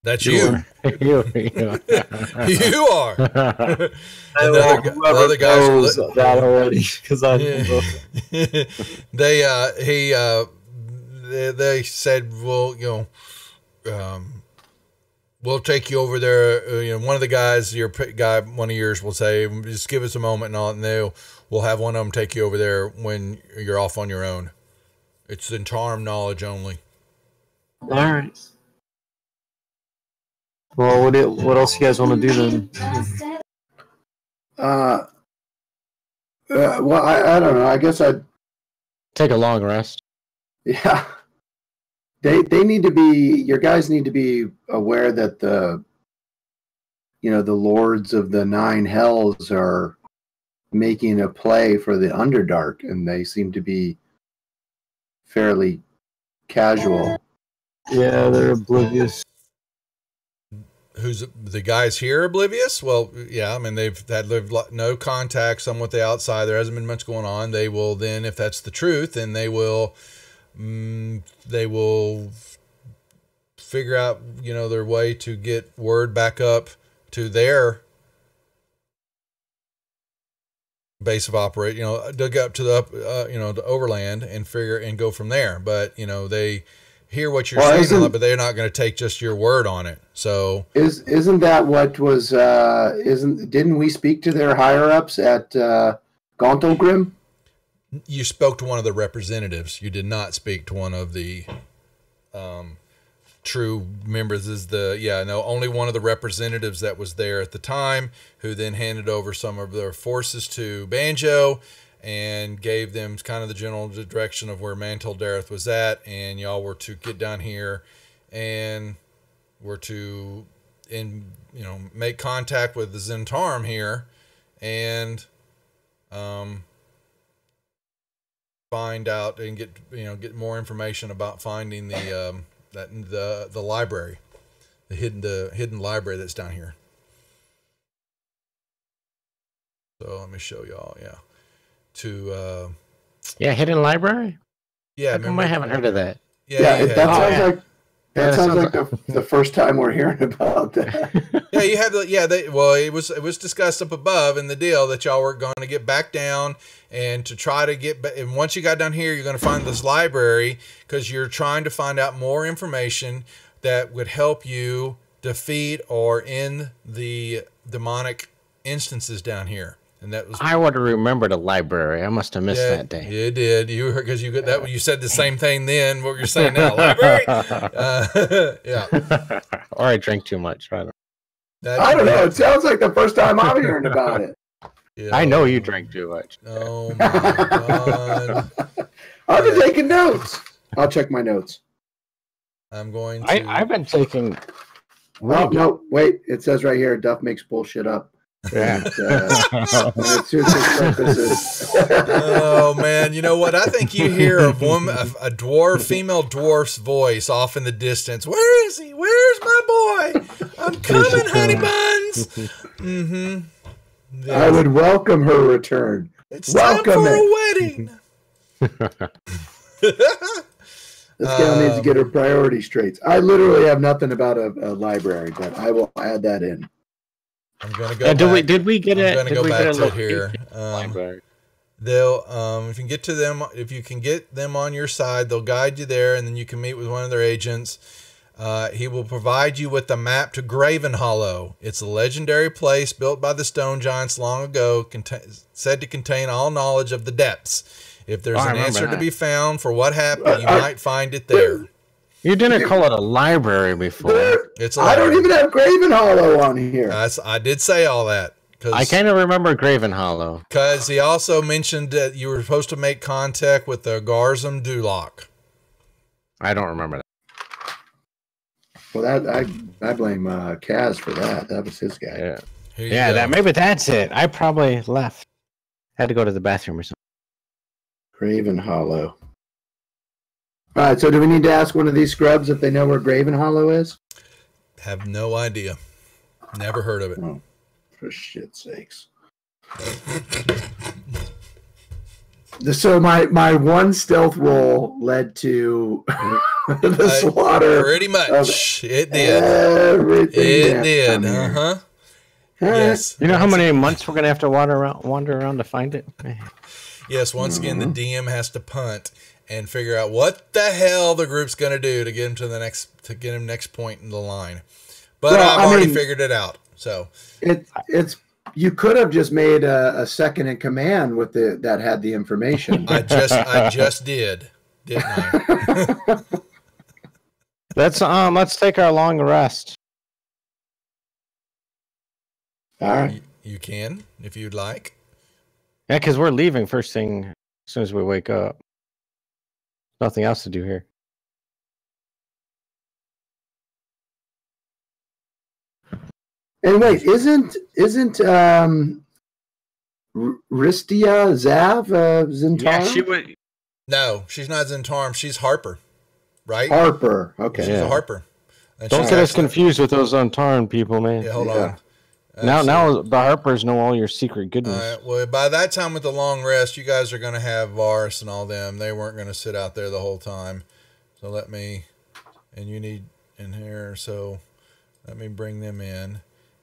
That's you. You You are. The other guys knows that already, because I they said, well, we'll take you over there. One of the guys, one of yours will say, just give us a moment, and we'll have one of them take you over there when you're off on your own. It's in charm knowledge only. All right. Well, what else you guys want to do then? Well, I don't know. I guess I'd take a long rest. Yeah. They need to be, your guys need to be aware that the lords of the 9 hells are making a play for the Underdark, and they seem to be fairly casual. Yeah, they're oblivious. Who's the guys here oblivious? Well, yeah, I mean, they've had no contact some with the outside. There hasn't been much going on. They will then, if that's the truth, then they will figure out, their way to get word back up to their base of operate, dug up to the overland and go from there. But, they hear what you're saying, but they're not going to take just your word on it. So isn't that what was, didn't we speak to their higher ups at Gauntlgrim? You spoke to one of the representatives. You did not speak to one of the true members. Only one of the representatives that was there at the time, who then handed over some of their forces to Banjo and gave them kind of the general direction of where Mantle Dareth was at, and y'all were to get down here and were to make contact with the Zentarum here and find out and get more information about finding the library, the hidden library that's down here. So let me show y'all. Hidden library. Yeah, I haven't heard of that. That sounds like the first time we're hearing about that. Yeah, you have it was discussed up above in the deal that y'all were going to get back down and to try to get back. And once you got down here, you're going to find this library because you're trying to find out more information that would help you defeat or end the demonic instances down here. And that was, I would have remembered a library. I must have missed that day. You did. You heard because you got that. You said the same thing then. What you're saying now, library. Yeah. Or I drank too much. I don't know. It sounds like the first time I'm hearing about it. Yeah. I know you drank too much. Oh my God! I've been taking notes. I'll check my notes. I'm going to. I've been taking. No, wait. It says right here, Duff makes bullshit up. Yeah. Oh man, you know what? I think you hear a female dwarf's voice off in the distance. Where is he? Where's my boy? I'm coming, honey buns. Mm-hmm. Yes. I would welcome her return. It's time for a wedding. This gal needs to get her priorities straight. I literally have nothing about a library, but I will add that in. I'm gonna go. Did we get it? I'm gonna go back to it here. Library. They'll if you can get to them, if you can get them on your side, they'll guide you there, and then you can meet with one of their agents. He will provide you with the map to Graven Hollow. It's a legendary place built by the Stone Giants long ago, said to contain all knowledge of the depths. If there's an answer to be found for what happened, you might find it there. You didn't call it a library before. It's a library. I don't even have Graven Hollow on here. I did say all that. I kind of remember Graven Hollow. Because he also mentioned that you were supposed to make contact with the Garzum Duloc. I don't remember that. Well, I blame Kaz for that. That was his guy. Yeah, maybe that's it. I probably left. Had to go to the bathroom or something. Graven Hollow. All right, so do we need to ask one of these scrubs if they know where Graven Hollow is? Have no idea. Never heard of it. Oh, for shit's sakes. So my one stealth roll led to the slaughter. Pretty much. It did. Everything it did. Uh-huh. Yes. You know how many months we're going to have to wander around to find it? Yes, once again, the DM has to punt and figure out what the hell the group's going to do to get him to the next point in the line. But I've already figured it out. So it's you could have just made a second in command with that had the information. I just did, didn't I? Let's take our long rest. All right. You can if you'd like. Yeah, because we're leaving first thing as soon as we wake up. Nothing else to do here. And wait, isn't Ristia Zav Zentarum? Yeah, she would. No, she's not Zentarum. She's Harper, right? Harper. Okay. She's a Harper. And don't get us confused with those Zentarum people, man. Yeah, hold on. Now the Harpers know all your secret goodness. Well, by that time with the long rest, you guys are going to have Varus and all them. They weren't going to sit out there the whole time. So and you need in here. So let me bring them in.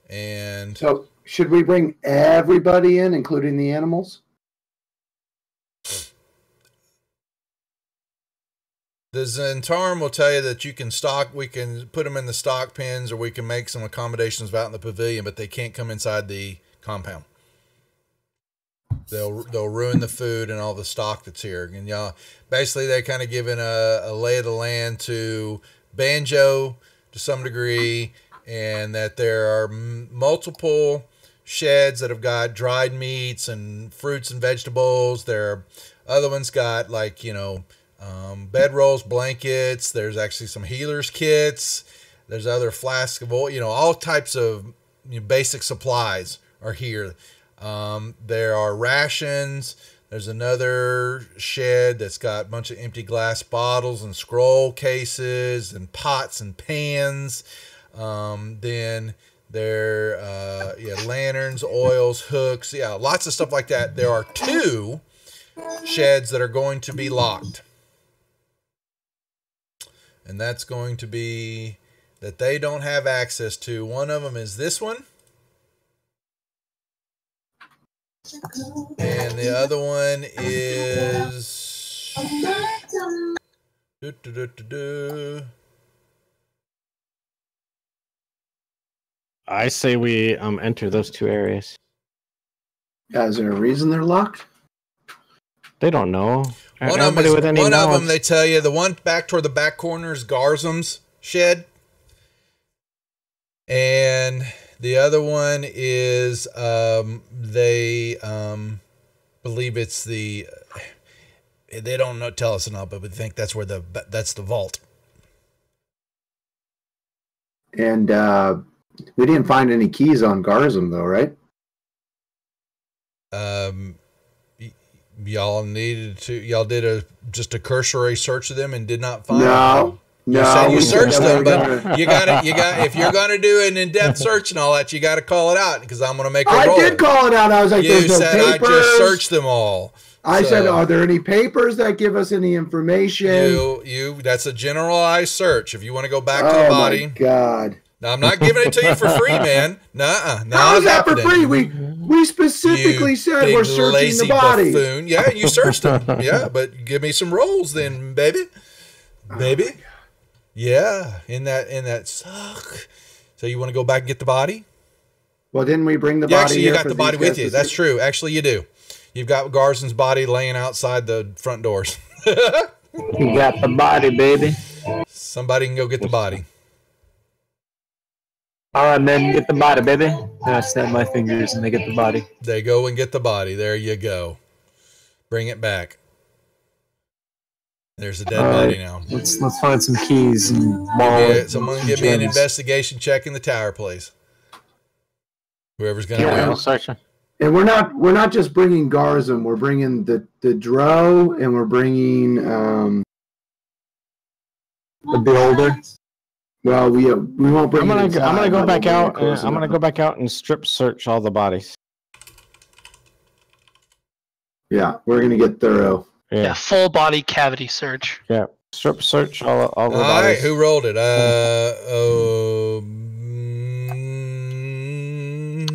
And So should we bring everybody in, including the animals? the Zentarum will tell you that you can stock, we can put them in the stock pens, or we can make some accommodations out in the pavilion, but they can't come inside the compound. They'll ruin the food and all the stock that's here. And y'all, basically, they're kind of giving a lay of the land to Banjo to some degree, and that there are multiple sheds that have got dried meats and fruits and vegetables. There are other ones got like, bedrolls, blankets. There's actually some healers kits. There's other flasks of oil, all types of basic supplies are here. There are rations. There's another shed that's got a bunch of empty glass bottles and scroll cases and pots and pans. Then there, lanterns, oils, hooks, lots of stuff like that. There are 2 sheds that are going to be locked. And that's going to be that they don't have access to. One of them is this one. And the other one is I say we enter those 2 areas. Is there a reason they're locked? They don't know. One of them, they tell you, the one back toward the back corner is Garzum's shed. And the other one is, they believe it's they don't tell us enough, but we think that's where that's the vault. And we didn't find any keys on Garzum, though, right? Y'all did just a cursory search of them and did not find them. No, you searched them, but you got if you're gonna do an in-depth search and all that, you got to call it out, because I'm gonna make a roll. I did call it out. I was like, you there's no said papers. I just searched them all. I said, are there any papers that give us any information? That's a generalized search. If you want to go back to the body. Oh my God. No, I'm not giving it to you for free, man. Nuh-uh. How is that for free? We specifically said we're searching the body. Buffoon. Yeah, you searched them. Yeah, but give me some rolls then, baby. Baby. Yeah, in that suck. So you want to go back and get the body? Well, didn't we bring the body? Actually, you got the body with you. That's true. Actually, you do. You've got Garzum's body laying outside the front doors. You got the body, baby. Somebody can go get the body. All right, man, get the body, baby. And I snap my fingers and they get the body. They go and get the body. There you go. Bring it back. There's a dead body now. Let's find some keys and someone give me an investigation check in the tower, please. Whoever's gonna win. And we're not just bringing Garzum. We're bringing the Drow, and we're bringing the Beholder. Well, we won't bring. I'm gonna go back out. I'm gonna go back out and strip search all the bodies. Yeah, we're gonna get thorough. Yeah, full body cavity search. Yeah, strip search all the bodies. All right, who rolled it? I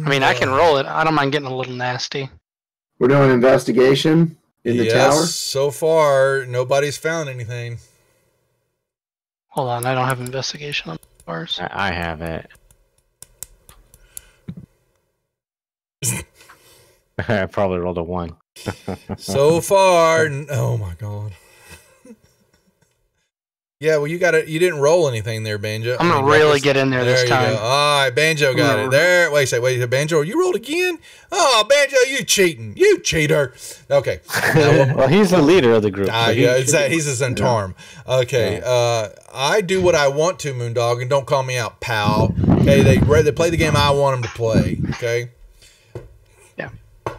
mean, I can roll it. I don't mind getting a little nasty. We're doing an investigation in the tower. So far, nobody's found anything. Hold on, I don't have investigation on bars. I have it. I probably rolled a 1. So far, oh my God. Yeah, well, you didn't roll anything there, Banjo. I'm gonna really get in there this time. Go. All right, Banjo got it. There. Wait, Banjo, you rolled again? Oh, Banjo, you cheating. You cheater. Okay. Well, he's the leader of the group. He's a Zentarum. Okay. Yeah. I do what I want to, Moondog, and don't call me out, pal. Okay, they play the game I want them to play. Okay. Yeah.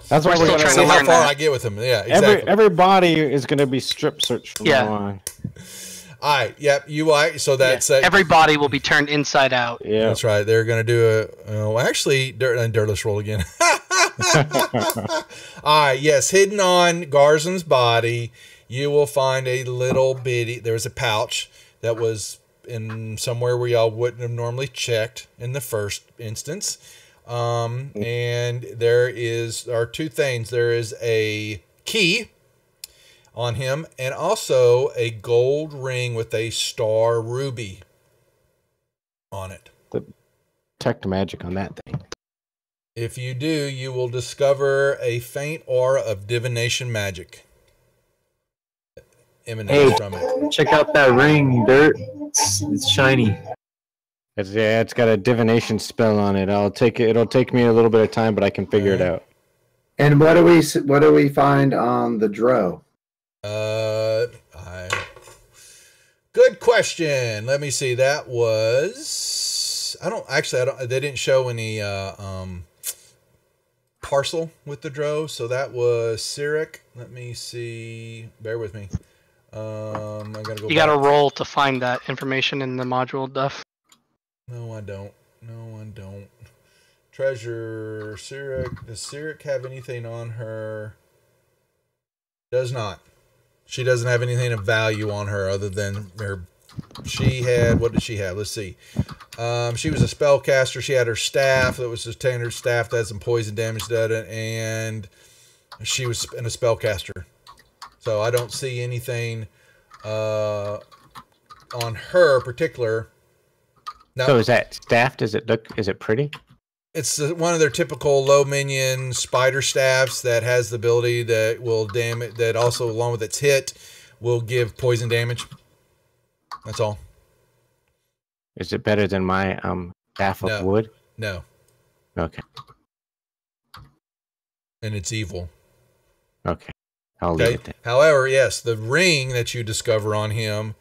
That's why we're still going to see how far I get with them. Yeah, exactly. Everybody is going to be strip searched from now on. All right. Yep. So that's everybody will be turned inside out. Yeah, that's right. They're going to do actually, Dirtless roll again. All right. Yes, hidden on Garzum's body, you will find a little bitty. There was a pouch that was in somewhere where y'all wouldn't have normally checked in the first instance. And there are two things. There is a key on him and also a gold ring with a star ruby on it. Detect magic on that thing. If you do, you will discover a faint aura of divination magic emanates from it. Check out that ring, Dirt. It's shiny. It's got a divination spell on it. It'll take me a little bit of time, but I can figure it out. And what do we find on the Dro? Good question. Let me see. That was they didn't show any parcel with the Dro, so that was Cyric. Let me see. Bear with me. I gotta go. You got to roll to find that information in the module, Duff. No, I don't. Treasure Cyric. Does Cyric have anything on her? Does not. She doesn't have anything of value on her other than her. She had, what did she have? Let's see. She was a spellcaster. She had her staff that was a standard staff that had some poison damage to it, and she was a spellcaster. So I don't see anything on her particular. No. So is that staff? Is it pretty? It's one of their typical low minion spider staffs that has the ability that will damage, that also along with its hit will give poison damage. That's all. Is it better than my staff of wood? No. Okay. And it's evil. Okay. I'll leave it there. However, yes, the ring that you discover on him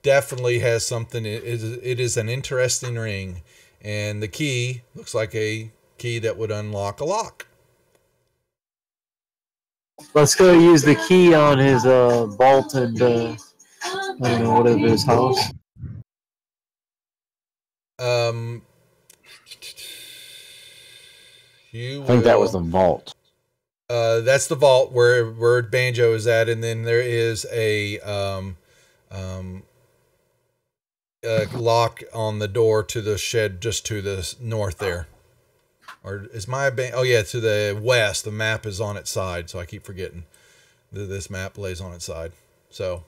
definitely has something. It is an interesting ring. And the key looks like a key that would unlock a lock. Let's go use the key on his vault and I don't know, whatever his house. I think that was the vault. That's the vault where Banjo is at, and then there is a lock on the door to the shed just to the north there. Or is my to the west. The map is on its side, so I keep forgetting that this map lays on its side. So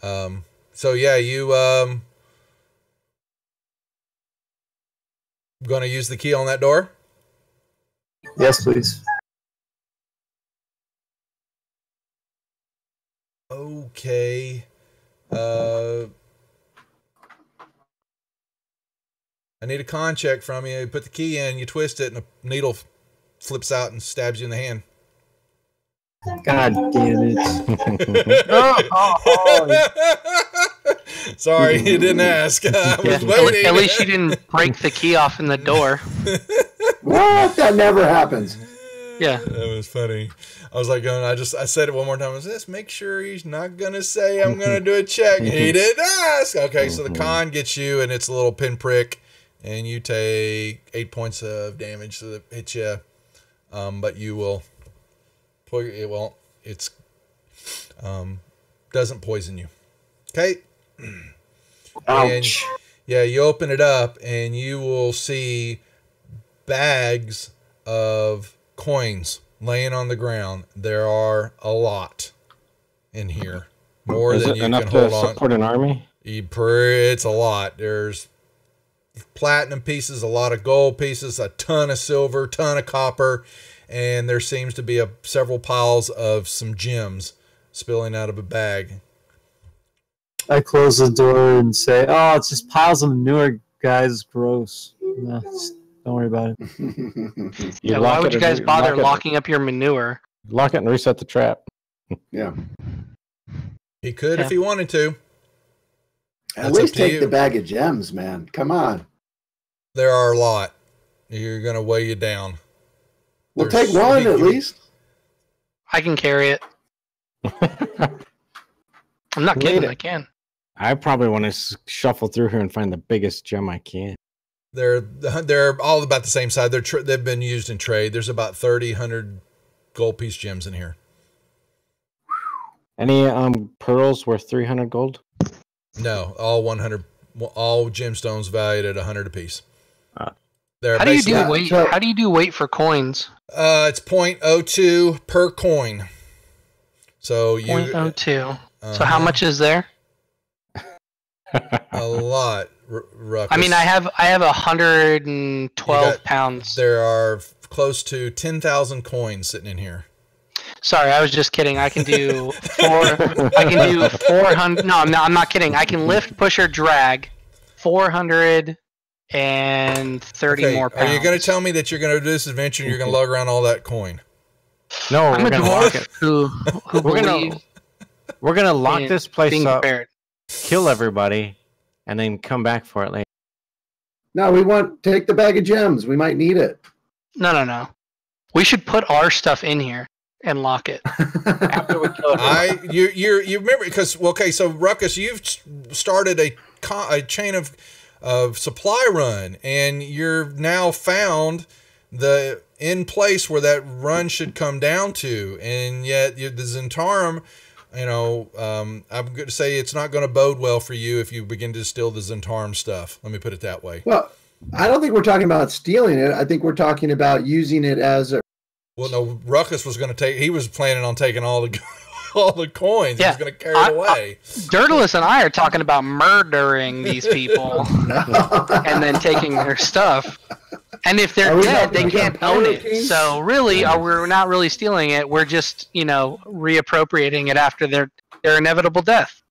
yeah, you gonna use the key on that door? Yes, please. Okay. I need a con check from you. You put the key in, you twist it, and a needle flips out and stabs you in the hand. God damn it. Sorry, you didn't ask. I was waiting. At least you didn't break the key off in the door. What? That never happens. Yeah. That was funny. I was like, I said it one more time. I was just make sure he's not going to say I'm going to do a check. He didn't ask. Okay, so the con gets you, and it's a little pinprick, and you take 8 points of damage so that hits you. But you will, it's doesn't poison you. Okay. Ouch. And, you open it up, and you will see bags of coins laying on the ground. There are a lot in here, more than you can hold on. Support an army? It's a lot. There's platinum pieces, a lot of gold pieces, a ton of silver, ton of copper, and there seems to be several piles of some gems spilling out of a bag. I close the door and say, "Oh, it's just piles of manure, guys. It's gross. No, don't worry about it." Yeah, why would you guys bother locking up your manure? Lock it and reset the trap. Yeah. He could if he wanted to. At least take the bag of gems, man. Come on. There are a lot. You're going to weigh you down. Well, take one at least. I can carry it. I'm not kidding. I can. I probably want to shuffle through here and find the biggest gem I can. They're all about the same size. They've been used in trade. There's about 100 gold piece gems in here. Any pearls worth 300 gold? No, all 100 all gemstones valued at 100 apiece. They're How do you do basically- weight? so- How do you do weight for coins? It's 0.02 per coin. So you 0.02. So how much is there? A lot. Ruckus. I mean, I have 112 You got- pounds. There are close to 10,000 coins sitting in here. Sorry, I was just kidding. I can do I can do 400. No, I'm not kidding. I can lift, push, or drag 430 Okay, more pounds. are you going to tell me that you're going to do this adventure and you're going to lug around all that coin? No, I'm we're a gonna lock it. dwarf who We're gonna- believes We're gonna lock in this place being up, prepared. kill everybody, and then come back for it later. No, take the bag of gems. We might need it. No. We should put our stuff in here and lock it. After we kill everybody. You remember because so Ruckus, you've started a chain of supply run, and you're now found the in place where that run should come down to, and yet the Zentarum, I'm going to say it's not going to bode well for you if you begin to steal the Zentarum stuff. Let me put it that way. Well, I don't think we're talking about stealing it. I think we're talking about using it as a. Well, no, Ruckus was going to take. He was planning on taking all the coins. Yeah, He was going to carry it away. Dirtless and I are talking about murdering these people and then taking their stuff. And if they're Are we dead, not they gonna can't get own Pyro it. Kings? So really, we're not really stealing it. We're just, reappropriating it after their inevitable death.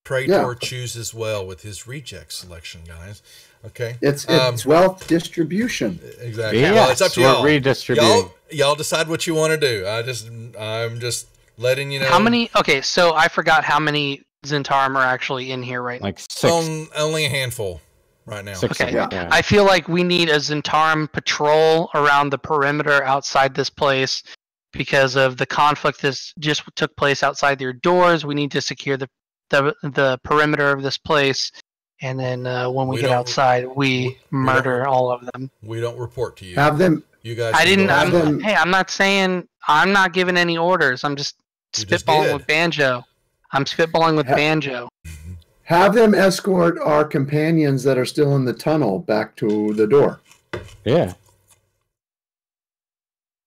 Praetor chooses well with his reject selection, guys. Okay, It's wealth distribution. exactly. Yeah, Well, it's up to we're y'all. redistributing. Y'all decide what you want to do. I'm just letting you know. How many? Okay, so I forgot how many Zentarum are actually in here right now. Like six. Only a handful right now. Six Okay. of them, I feel like we need a Zentarum patrol around the perimeter outside this place because of the conflict that just took place outside your doors. We need to secure the perimeter of this place, and then when we get don't- outside, we murder all of them. We don't report to you. Have them. You guys. I can didn't. go have outside. them- Hey, I'm not saying I'm not giving any orders. I'm just You just spitballing did. with Banjo. I'm spitballing with Ha- Banjo. Have them escort our companions that are still in the tunnel back to the door. Yeah.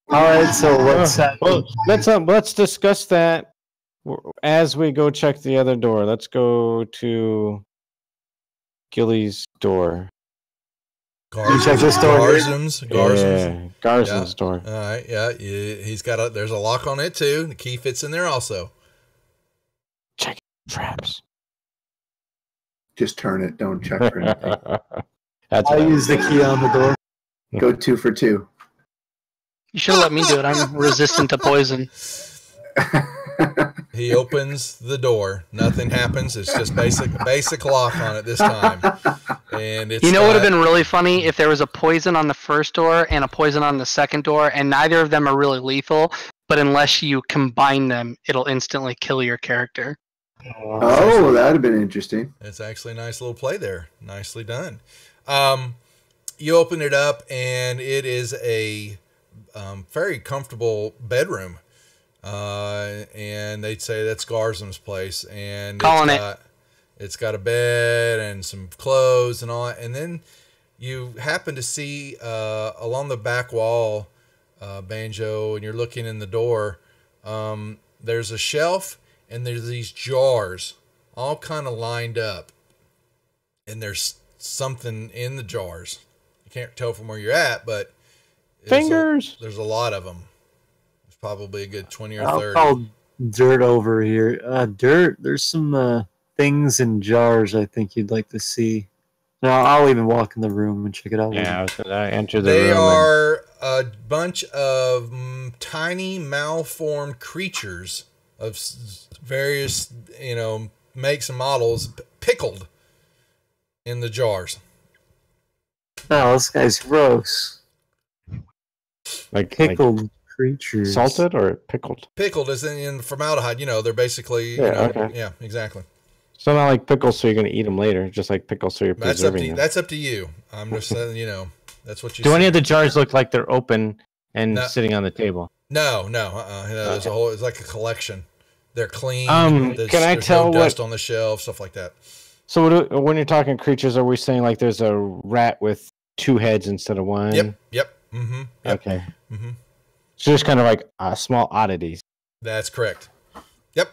All right, so what's Well, let's discuss that as we go check the other door. Let's go to Gilly's door. Garzum's, check this door here? Garzum's. Yeah, Garzum's door. All right. Yeah. He's got there's a lock on it too. The key fits in there also. Check traps. Just turn it. Don't check for anything. That's I what use the key on the door. Go 2 for 2. You should have let me do it. I'm resistant to poison. He opens the door. Nothing happens. It's just basic lock on it this time. And it's You know what would have been really funny if there was a poison on the first door and a poison on the second door, and neither of them are really lethal, but unless you combine them, it'll instantly kill your character. Oh, that'd have been interesting. It's actually a nice little play there. Nicely done. You open it up, and it is a very comfortable bedroom. And they'd say that's Garzum's place. And it's got a bed and some clothes and all that. And then you happen to see along the back wall, Banjo, and you're looking in the door, there's a shelf, and there's these jars all kind of lined up. And there's something in the jars. You can't tell from where you're at, but Fingers. There's a lot of them. There's probably a good 20 or I'll 30. call Dirt over here. Dirt, there's some things in jars I think you'd like to see. No, I'll even walk in the room and check it out. Yeah, I was gonna enter the They room. are a bunch of tiny malformed creatures of various, makes and models pickled in the jars. Oh, this guy's gross. like Pickled creatures. salted or pickled. Pickled as in formaldehyde. They're basically, Okay. yeah, exactly. So not like pickles, so you're gonna eat them later. Just like pickles, so you're That's up preserving them. that's up to you. I'm just saying, that's what you Do see. any of the jars look like they're open and No. sitting on the table? No. There's a whole. It's like a collection. They're clean. Can I there's tell no what- dust on the shelf, stuff like that. So when you're talking creatures, are we saying like there's a rat with 2 heads instead of 1? Yep. Mm-hmm. Yep. Okay. Mm-hmm. So just kind of like small oddities. That's correct. Yep.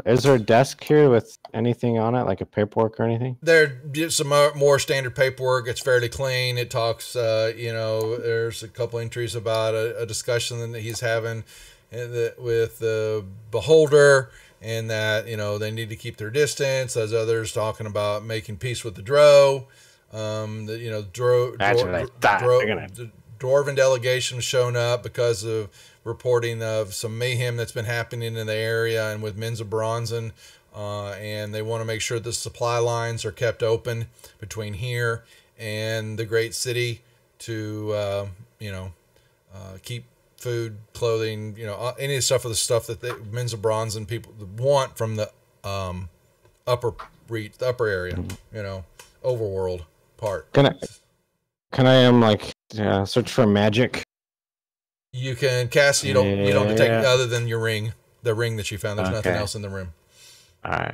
Is there a desk here with anything on it, like a paperwork or anything? There's some more standard paperwork. It's fairly clean. It talks, there's a couple entries about a discussion that he's having with the beholder, and that, they need to keep their distance. There's others talking about making peace with the Drow. The Dwarven delegation shown up because of reporting of some mayhem that's been happening in the area and with Men's of Bronzen, and they want to make sure the supply lines are kept open between here and the great city to keep food, clothing, any of the stuff that the Men's of Bronzen people want from the upper area, overworld part. Can I search for magic? You can cast. You don't detect other than your ring, the ring that you found. There's nothing else in the room. All right.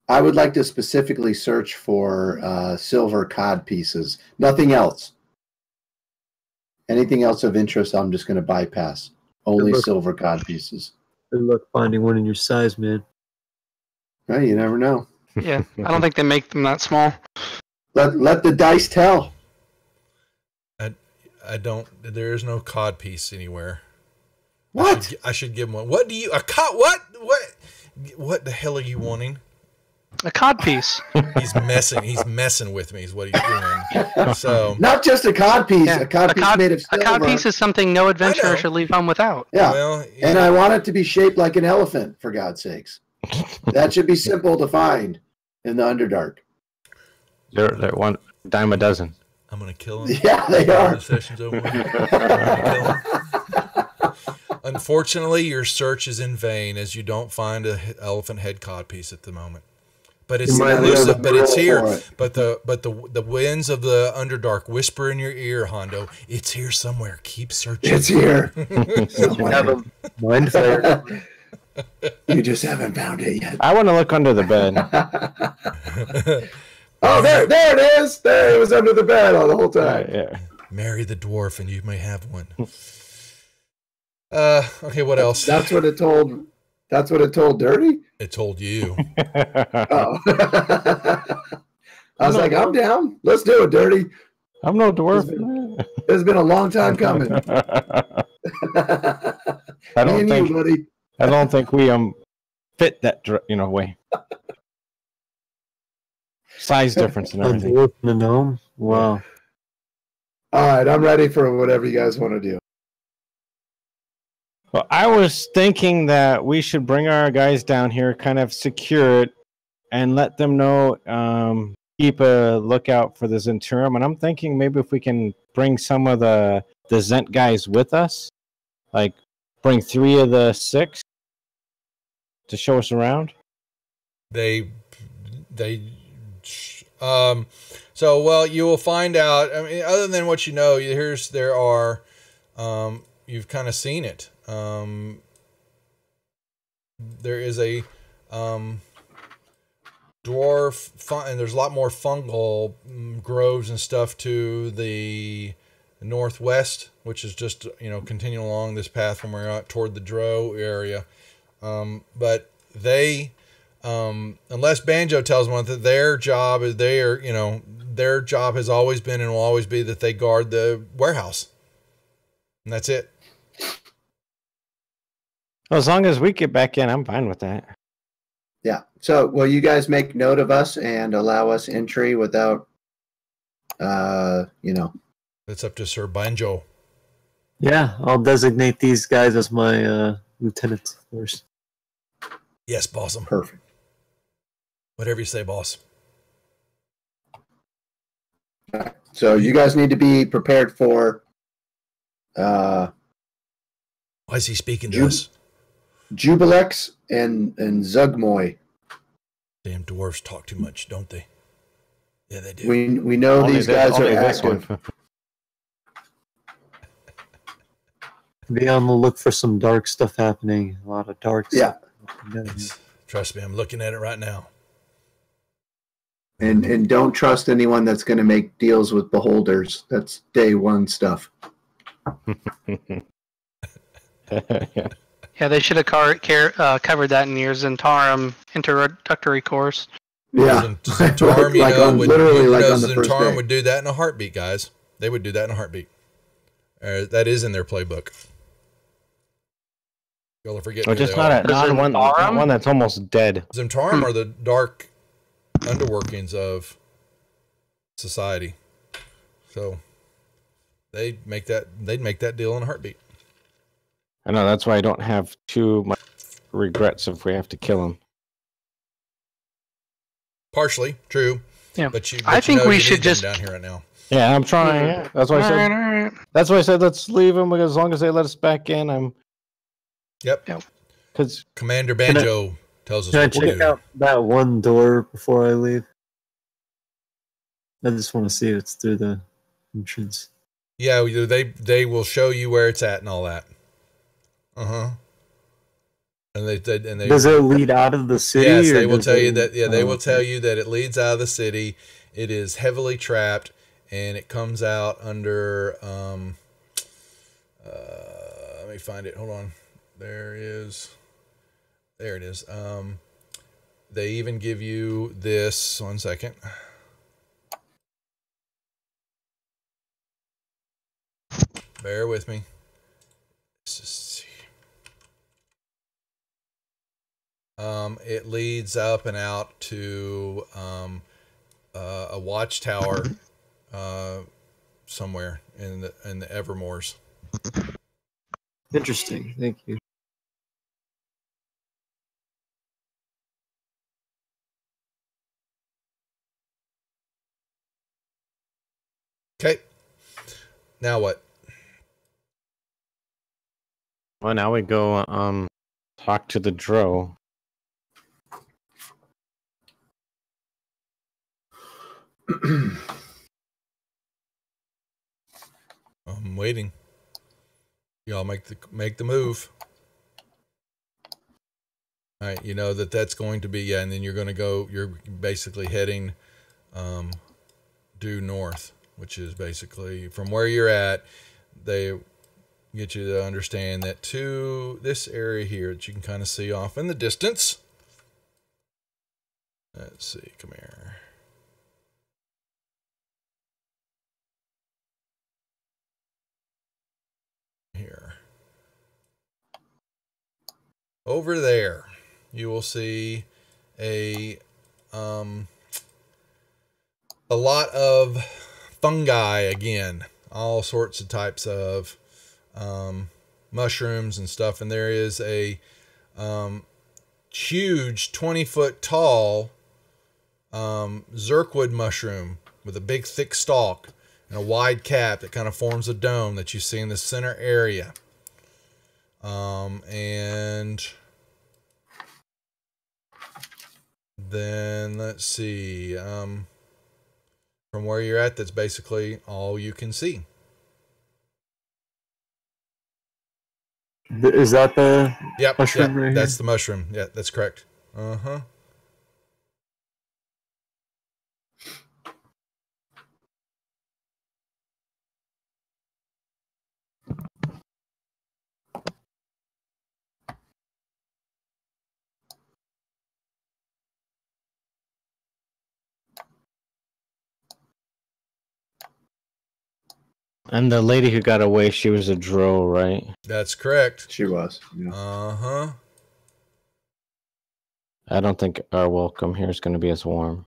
I would like to specifically search for silver cod pieces. Nothing else. Anything else of interest, I'm just going to bypass. Only silver cod pieces. Good luck finding one in your size, man. Well, you never know. Yeah, I don't think they make them that small. Let the dice tell. I don't. There is no cod piece anywhere. What? I should give him one. What do you? A cod? What? What the hell are you wanting? A cod piece. He's messing with me. Is what he's doing. So not just a cod piece. Yeah. A cod piece made of silver. A cod piece is something no adventurer should leave home without. Yeah. Well, and I want it to be shaped like an elephant, for God's sakes. That should be simple to find in the Underdark. They're one dime a dozen. I'm gonna kill him. Yeah, they are. The session's over. I'm gonna kill him. Unfortunately, your search is in vain, as you don't find an elephant head cod piece at the moment. But it's elusive. But it's here. But the winds of the Underdark whisper in your ear, Hondo. It's here somewhere. Keep searching. It's here. You just haven't found it yet. I want to look under the bed. Oh, there it is. There it was under the bed all the whole time. Yeah. Marry the dwarf, and you may have one. Okay, what else? That's what it told. That's what it told Dirty. It told you. Oh. I was like, I'm down. Let's do it, Dirty. I'm no dwarf. It's been a long time coming. I don't think we fit that way. Size difference and everything. The gnome. Wow. All right, I'm ready for whatever you guys want to do. Well, I was thinking that we should bring our guys down here, kind of secure it, and let them know, keep a lookout for the Zentrum. And I'm thinking maybe if we can bring some of the Zent guys with us, like bring 3 of the 6 to show us around. So you will find out. I mean, other than what you know, you've kind of seen it. There is a dwarf, and there's a lot more fungal groves and stuff to the northwest, which is just continuing along this path from where we're out toward the Drow area. But they, unless Banjo tells them that their job has always been and will always be that they guard the warehouse, and that's it. Well, as long as we get back in, I'm fine with that. Yeah. So, will you guys make note of us and allow us entry without, It's up to Sir Banjo. Yeah, I'll designate these guys as my lieutenants first. Yes, boss. Perfect. Whatever you say, boss. So you guys need to be prepared for. Why is he speaking to us? Jubilex and Zugmoy. Damn dwarves talk too much, don't they? Yeah, they do. We know Only these guys are active. Be on the look for some dark stuff happening. A lot of dark stuff. Trust me, I'm looking at it right now. And don't trust anyone that's going to make deals with beholders. That's day one stuff. Yeah, they should have covered that in your Zentarum introductory course. Yeah, Zentarum, like on, literally like on the first Zentarum day. would do that in a heartbeat, guys. They would do that in a heartbeat. That is in their playbook. Y'all are forgetting. Or just not one that's almost dead. Zentarum are the dark underworkings of society. So they'd make that deal in a heartbeat. I know, that's why I don't have too much regrets if we have to kill him. Partially true. Yeah. But I think we should just down here right now. Yeah, I'm trying. Yeah. That's why I said. All right. That's why I said let's leave him, because as long as they let us back in, I'm. Yep. Because Commander Banjo tells us Can I what to check do. out that one door before I leave? I just want to see if it's through the entrance. Yeah, they will show you where it's at and all that. And they Does it lead out of the city? Yes, or they will does tell it- you that. Yeah, they will okay. tell you that it leads out of the city. It is heavily trapped, and it comes out under. Let me find it. Hold on. There it is. They even give you this. 1 second. Bear with me. Let's just see. It leads up and out to a watchtower somewhere in the Evermoors. Interesting. Thank you. Okay. Now what? well, now we go talk to the Dro. I'm waiting. Y'all make the move. All right, you know that's going to be and then you're going to go. You're basically heading due north, which is basically from where you're at. They get you to understand that to this area here that you can kind of see off in the distance. Let's see. Come here. Here. Over there, you will see a lot of fungi again, all sorts of types of mushrooms and stuff, and there is a huge 20-foot tall zirkwood mushroom with a big thick stalk and a wide cap that kind of forms a dome that you see in the center area. And then let's see, from where you're at, that's basically all you can see. Is that the Yep, mushroom right that's here? the mushroom. Yeah, that's correct. Uh-huh. And the lady who got away, she was a Dro, right? That's correct. She was. Yeah. Uh-huh. I don't think our welcome here is going to be as warm.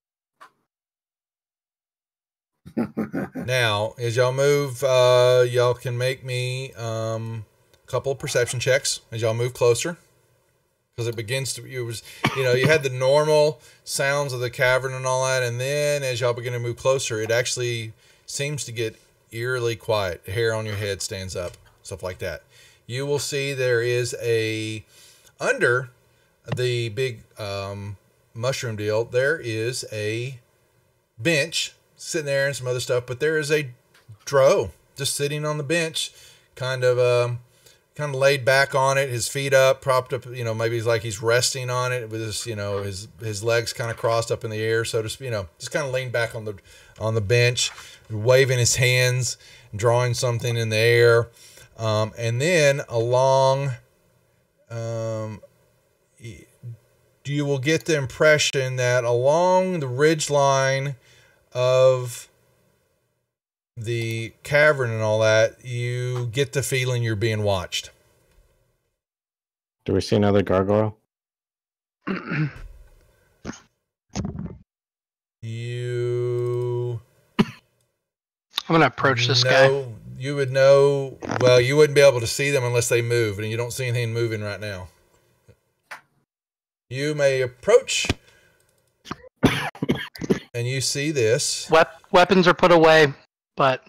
Now, as y'all move, y'all can make me a couple of perception checks as y'all move closer. Because it begins to, you had the normal sounds of the cavern and all that, and then as y'all begin to move closer, it actually seems to get eerily quiet. Hair on your head stands up, stuff like that. You will see there is under the big mushroom deal, there is a bench sitting there and some other stuff, but there is a Dro just sitting on the bench, kind of kind of laid back on it, his feet up, propped up. You know, maybe he's like he's resting on it with his, you know, his legs kind of crossed up in the air, so to speak. You know, just kind of leaned back on the bench, waving his hands, drawing something in the air, and then along. You will get the impression that along the ridge line of the cavern and all that, you get the feeling you're being watched. Do we see another gargoyle? You. I'm gonna approach this guy. You would know. Well, you wouldn't be able to see them unless they move, and you don't see anything moving right now. You may approach, and you see this. Weapons are put away, but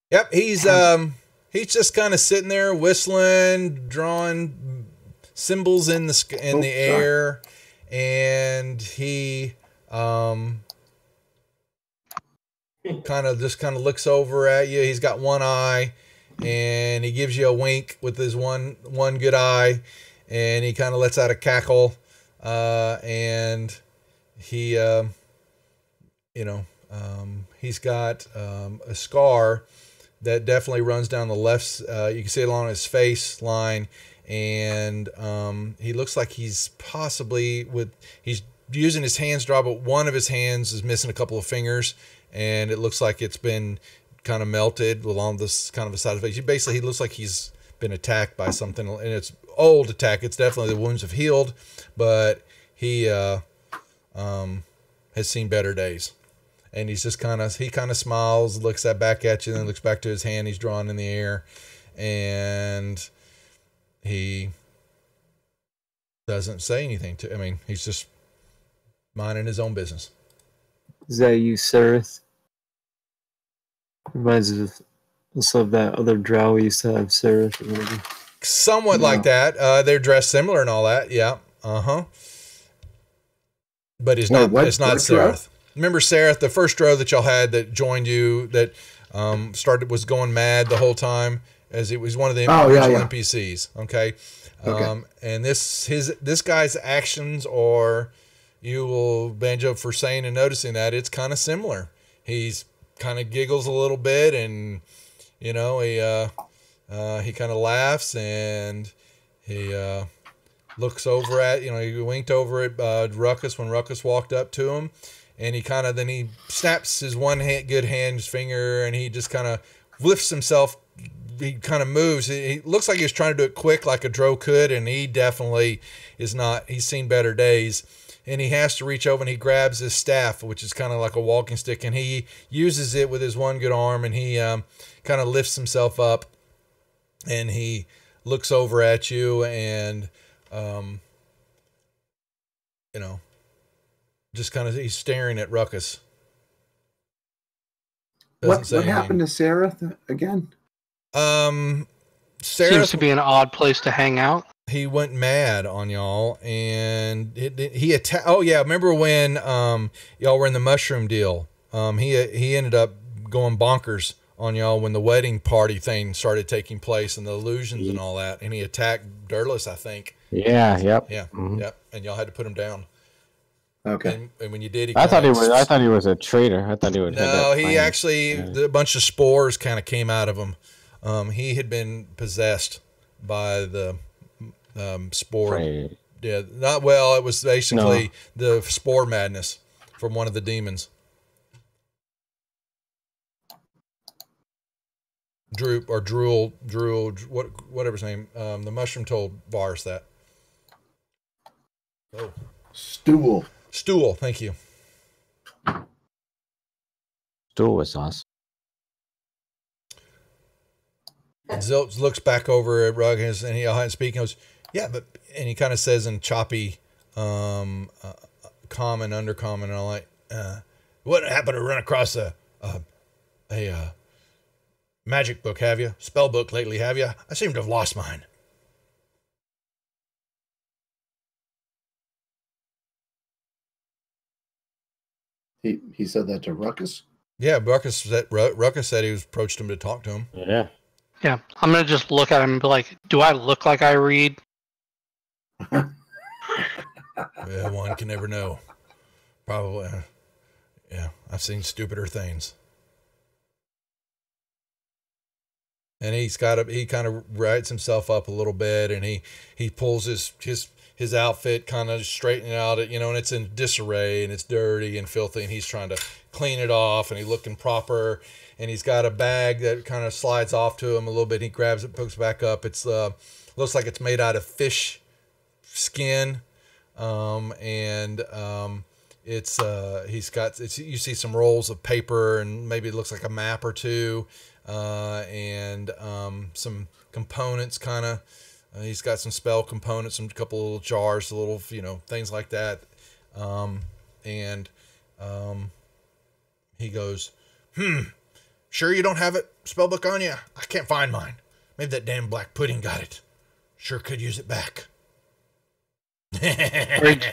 yep, he's just kind of sitting there whistling, drawing symbols in the air, and he kind of looks over at you. He's got one eye, and he gives you a wink with his one good eye. And he kind of lets out a cackle, and he, he's got a scar that definitely runs down the left. You can see it along his face line, and he looks like he's he's using his hands draw, but one of his hands is missing a couple of fingers, and it looks like it's been kind of melted along this kind of a side of the face. Basically, he looks like he's been attacked by something, and it's old attack. It's definitely the wounds have healed, but he has seen better days. And he's just kind of smiles, looks back at you, then looks back to his hand he's drawing in the air, and he doesn't say anything to. I mean, he's just minding his own business. Is that you, Sereth? Reminds us of that other drow we used to have, Sereth, or whatever. Somewhat like that. They're dressed similar and all that. Yeah. But it's not Sereth. Remember Sereth, the first drow that y'all had that joined you that was going mad the whole time, as it was one of the original NPCs. Okay. And this guy's actions are, you will banjo for saying and noticing that it's kind of similar. He's kind of giggles a little bit, and you know, he kind of laughs, and he looks over at, he winked over at Ruckus when Ruckus walked up to him, and he snaps his good hand, his finger, and he just kind of lifts himself. He kind of moves. He looks like he's trying to do it quick like a drow could, and he definitely is not. He's seen better days. And he has to reach over and he grabs his staff, which is kind of like a walking stick, and he uses it with his one good arm, and he kind of lifts himself up, and he looks over at you, and just kind of he's staring at Ruckus. What happened to Sereth again? Seems to be an odd place to hang out. He went mad on y'all, and he attacked. Oh yeah, remember when y'all were in the mushroom deal? He ended up going bonkers on y'all when the wedding party thing started taking place and the illusions and all that, and he attacked Durlus, I think. Yeah. Yep. Yeah. Mm-hmm. Yep. And y'all had to put him down. Okay. And when you did, I thought he was a traitor. I thought he would. No, he actually a bunch of spores kind of came out of him. He had been possessed by the spore. Right. Yeah, not well. It was basically the spore madness from one of the demons. Drool, whatever his name. The mushroom told Varus that. Oh, Stool. Thank you. Stool was sauce. And Zilch looks back over at Ruckus, and he'll speak and goes, "Yeah, but," and he kind of says in choppy, common, undercommon, and all that. What happened to run across a magic book? Have you spell book lately? Have you? I seem to have lost mine. He said that to Ruckus? Yeah, Ruckus said he approached him to talk to him. Yeah. Yeah, I'm gonna just look at him and be like, "Do I look like I read?" Yeah, one can never know. Probably. Yeah, I've seen stupider things. And he kind of writes himself up a little bit, and he pulls his outfit kind of straightening out, and it's in disarray, and it's dirty and filthy, and he's trying to clean it off, and he's looking proper, and he's got a bag that kind of slides off to him a little bit. He grabs it, pokes back up. It's looks like it's made out of fish skin, you see some rolls of paper, and maybe it looks like a map or two. And some components kind of, he's got some spell components, some couple little jars, little, things like that. He goes, sure you don't have it spellbook on you? I can't find mine. Maybe that damn black pudding got it. Sure could use it back. There's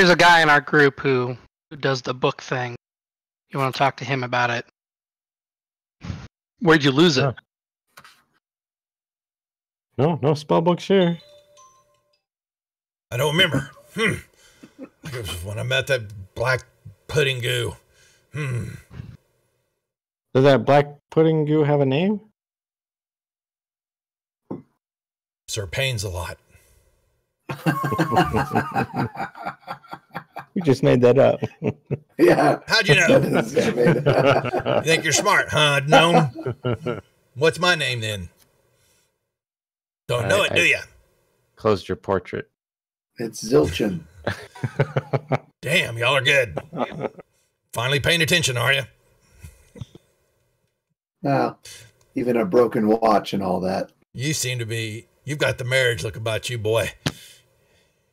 a guy in our group who does the book thing. You want to talk to him about it? Where'd you lose it? No spellbook share. I don't remember. It was when I met that black pudding goo. Does that black pudding goo have a name? Sir Pains a lot. You just made that up. Yeah. How'd you know? You think you're smart, huh, gnome? What's my name then? Don't know it, do you? Closed your portrait. It's Zilchin. Damn, y'all are good. Finally paying attention, are you? Now, even a broken watch and all that. You've got the marriage look about you, boy.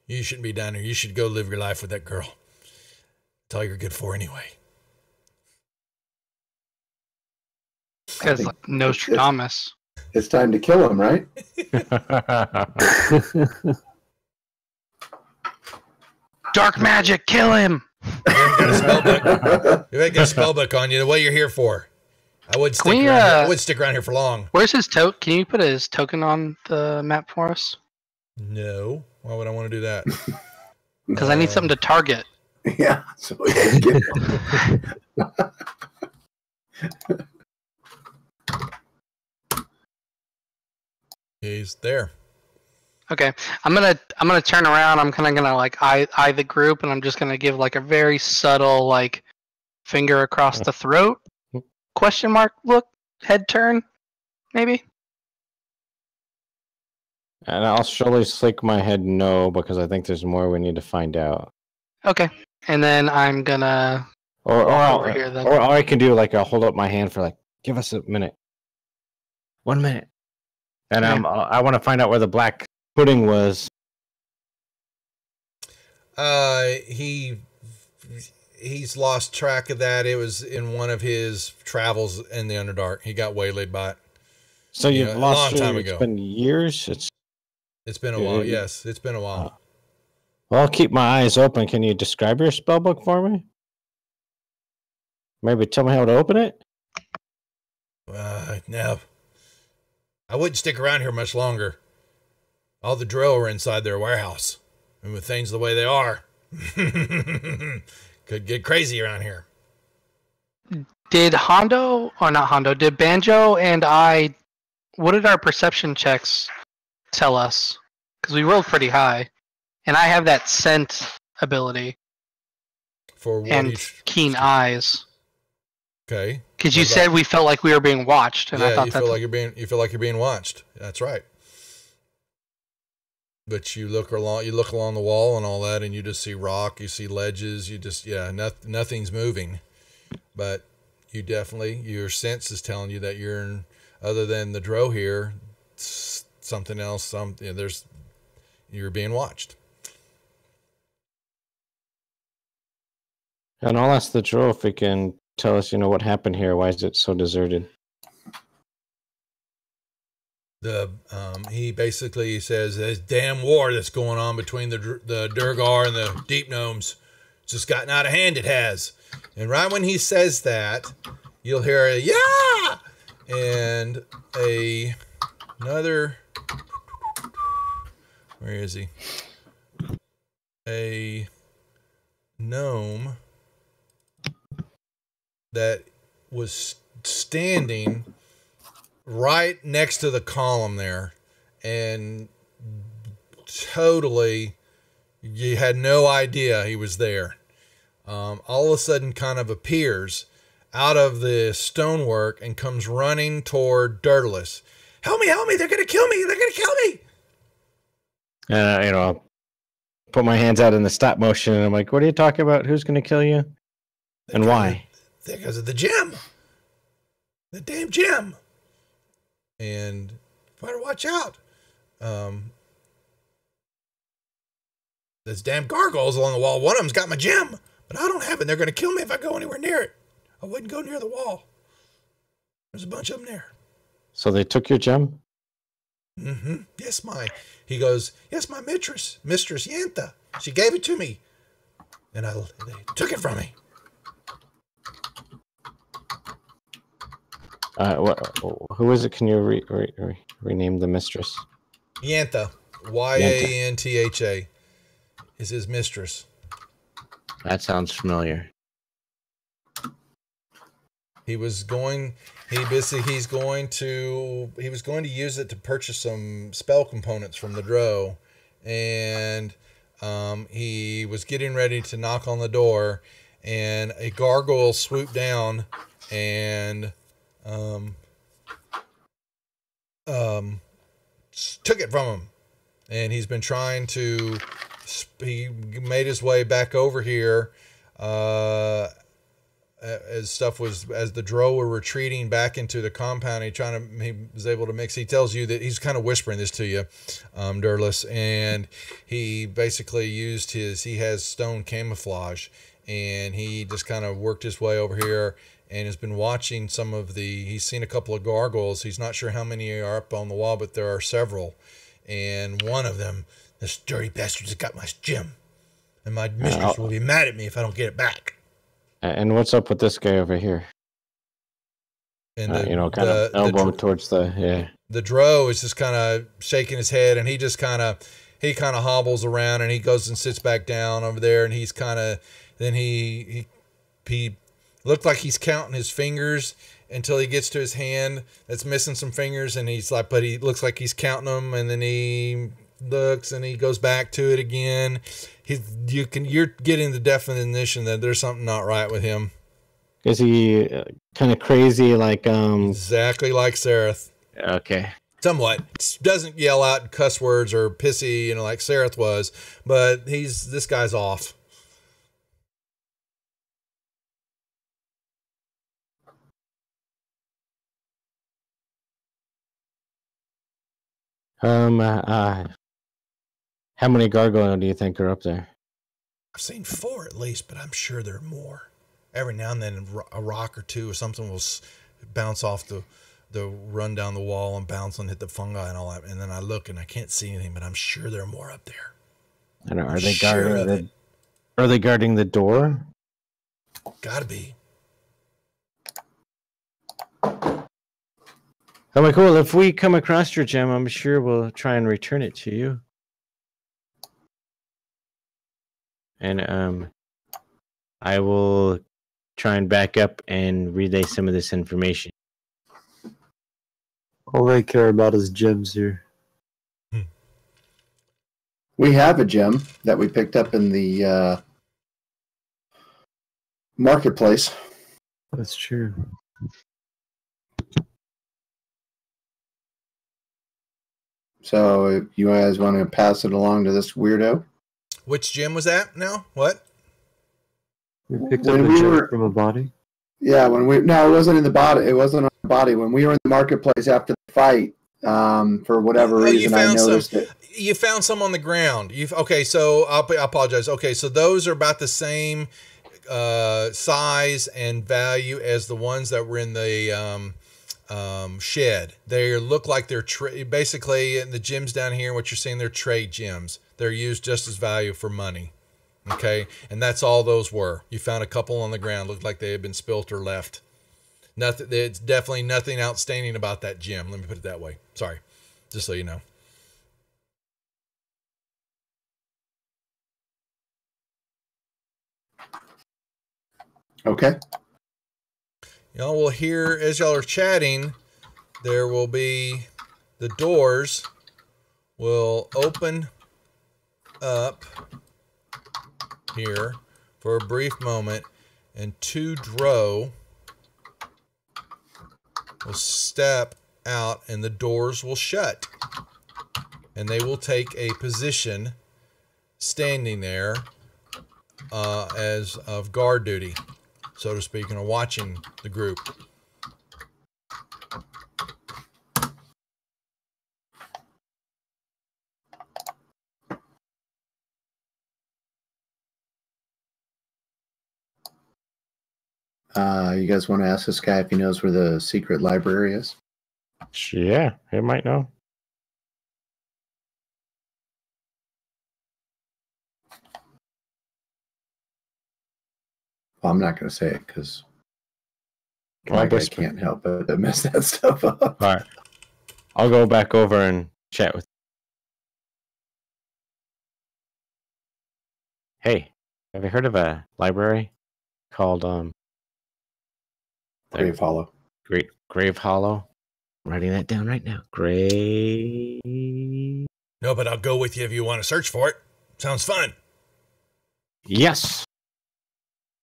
You shouldn't be down here. You should go live your life with that girl. That's all you're good for anyway. Because like Nostradamus. It's time to kill him, right? Dark magic, kill him! You haven't got a spellbook on you. The way you're here for. I wouldn't stick around here for long. Where's his token? Can you put his token on the map for us? No. Why would I want to do that? Because I need something to target. Yeah. So we can get He's there. Okay, I'm gonna turn around. I'm kind of gonna like eye the group, and I'm just gonna give like a very subtle like finger across the throat, question mark look, head turn, maybe. And I'll surely slick my head no, because I think there's more we need to find out. Okay, and then I'm gonna or over here then. Or I can do like I'll hold up my hand for like, give us a minute. 1 minute. And I want to find out where the black pudding was. He's lost track of that. It was in one of his travels in the Underdark. He got waylaid by it. So you've lost a long time It's ago. been years. It's been a while. Yes, it's been a while. Well, I'll keep my eyes open. Can you describe your spellbook for me? Maybe tell me how to open it? No. I wouldn't stick around here much longer. All the drill are inside their warehouse. And with things the way they are, could get crazy around here. Did did Banjo and I, what did our perception checks tell us? Because we rolled pretty high. And I have that scent ability. For what and keen eyes. Okay. Because you said we felt like we were being watched, and I thought you feel like you're being watched. That's right. But you look along the wall and all that, and you just see rock, you see ledges, nothing's moving. But your sense is telling you that other than the dro here, something else. You're being watched. And I'll ask the dro if he can tell us, what happened here. Why is it so deserted? He basically says there's damn war that's going on between the Durgar and the Deep Gnomes. It's just gotten out of hand, it has. And right when he says that, you'll hear a yeah, and another. Where is he? A gnome that was standing right next to the column there, and totally, you had no idea he was there. All of a sudden kind of appears out of the stonework and comes running toward Dirtless. Help me, they're going to kill me, And I'll put my hands out in the stop motion, and I'm like, "What are you talking about? Who's going to kill you, and why?" Because of the gem. The damn gem. And better watch out. There's damn gargoyles along the wall. One of them's got my gem, but I don't have it. They're going to kill me if I go anywhere near it. I wouldn't go near the wall. There's a bunch of them there. So they took your gem? Mm-hmm. Yes, he goes, yes, my mistress Yanta. She gave it to me. And they took it from me. Who is it? Can you rename the mistress? Yanta. Yantha is his mistress. That sounds familiar. He was going to use it to purchase some spell components from the Drow, and he was getting ready to knock on the door, and a gargoyle swooped down and took it from him. And he's been trying to. He made his way back over here as the Drow were retreating back into the compound. He was able to mix. He tells you that he's kind of whispering this to you, Durless, and he basically used he has stone camouflage, and he just kind of worked his way over here and has been watching he's seen a couple of gargoyles. He's not sure how many are up on the wall, but there are several. And one of them, this dirty bastard, has got my gem. And my mistress will be mad at me if I don't get it back. And what's up with this guy over here? And kind of elbow towards the Drow is just kind of shaking his head, and he just kind of hobbles around, and he goes and sits back down over there, and he's kind of, then he looked like he's counting his fingers until he gets to his hand that's missing some fingers, and he's like, but he looks like he's counting them, and then he looks and he goes back to it again. You're getting the definition that there's something not right with him. Is he kind of crazy, like exactly like Sereth? Okay. Somewhat. Doesn't yell out cuss words or pissy, like Sereth was, but this guy's off. How many gargoyle do you think are up there? I've seen 4 at least, but I'm sure there are more. Every now and then a rock or two or something will bounce off the run down the wall and bounce and hit the fungi and all that. And then I look and I can't see anything, but I'm sure there are more up there. I don't know. Are they guarding the door? Gotta be. I'm like, well, if we come across your gem, I'm sure we'll try and return it to you. And I will try and back up and relay some of this information. All I care about is gems here. We have a gem that we picked up in the marketplace. That's true. So you guys want to pass it along to this weirdo? Which gem was that now? What? We picked up a gem from a body? Yeah, it wasn't in the body. It wasn't on the body. When we were in the marketplace after the fight, for whatever reason, I noticed it. You found some on the ground. Okay, so I apologize. Okay, so those are about the same size and value as the ones that were in the shed. They look like they're basically in the gems down here. What you're seeing, they're trade gems. They're used just as value for money. Okay, and that's all those were. You found a couple on the ground. Looked like they had been spilt or left. Nothing. It's definitely nothing outstanding about that gym. Let me put it that way. Sorry, just so you know. Okay. Y'all will hear as y'all are chatting. There will be the doors will open up here for a brief moment, and two Drow will step out, and the doors will shut, and they will take a position standing there as of guard duty, so to speak, and are watching the group. You guys want to ask this guy if he knows where the secret library is? Yeah, he might know. Well, I'm not going to say it because Well, I can't help but mess that stuff up. All right. I'll go back over and chat with. Hey, have you heard of a library called Grave Hollow. Great Grave Hollow? I'm writing that down right now. Grave. No, but I'll go with you if you want to search for it. Sounds fun. Yes.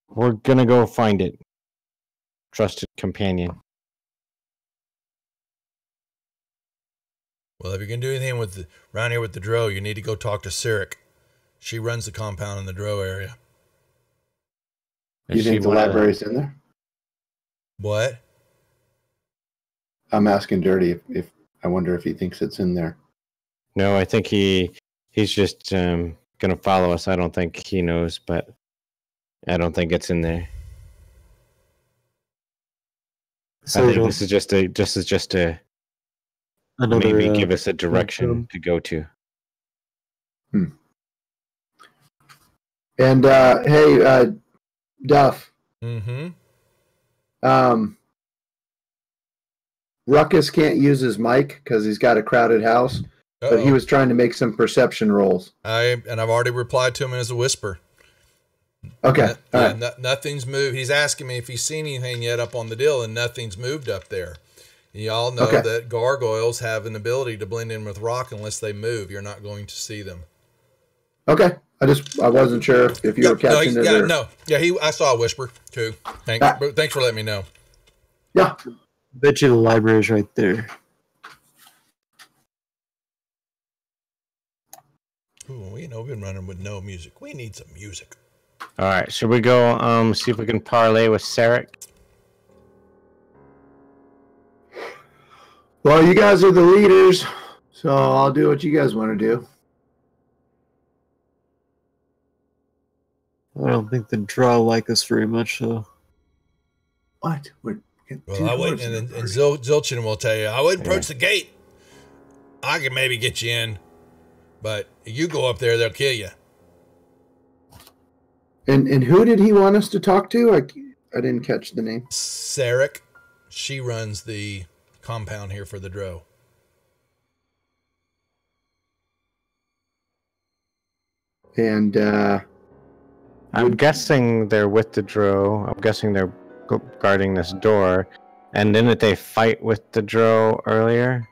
We're gonna go find it. Trusted companion. Well, if you're going to do anything with around here with the Drow, you need to go talk to Cyric. She runs the compound in the Drow area. You think the library's in there? What? I'm asking Dirty if I wonder if he thinks it's in there. No, I think he's just gonna follow us. I don't think he knows, but I don't think it's in there. So I think this is just a another, maybe give us a direction to go to. And hey, Duff. Mm-hmm. Ruckus can't use his mic because he's got a crowded house, but he was trying to make some perception rolls. I've already replied to him as a whisper. Okay. All right. Nothing's moved. He's asking me if he's seen anything yet up on the deal, and nothing's moved up there. Y'all know that gargoyles have an ability to blend in with rock unless they move. You're not going to see them. Okay. I wasn't sure if you were catching it. I saw a whisper too. Thanks for letting me know. Yeah. Bet you the library's right there. Ooh, we've been running with no music. We need some music. All right, should we go see if we can parlay with Sarek? Well, you guys are the leaders, so I'll do what you guys want to do. I don't think the Drow like us very much, though. What? Well, I wouldn't, and Zilchin will tell you, I wouldn't approach the gate. I could maybe get you in, but if you go up there, they'll kill you. And who did he want us to talk to? I didn't catch the name. Sarek. She runs the compound here for the Drow. And I'm guessing they're with the Drow. I'm guessing they're guarding this door. And didn't they fight with the Drow earlier?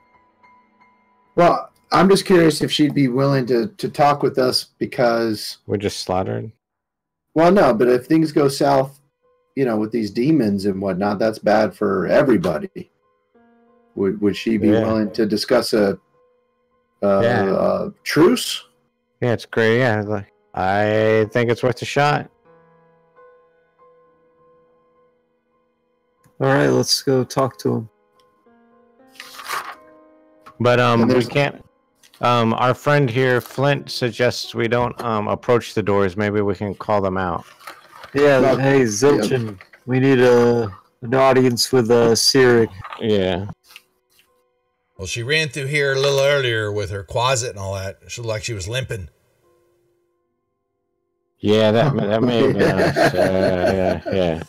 Well, I'm just curious if she'd be willing to talk with us because we're just slaughtered. Well, no, but if things go south, with these demons and whatnot, that's bad for everybody. Would she be willing to discuss a truce? Yeah, it's great. Yeah, I think it's worth a shot. All right, let's go talk to him. But we can't. Our friend here, Flint, suggests we don't approach the doors. Maybe we can call them out. Yeah. Hey, Zilchin, we need an audience with Cyric. Yeah. Well, she ran through here a little earlier with her closet and all that. She looked like she was limping. Yeah, that may have been us. Yeah.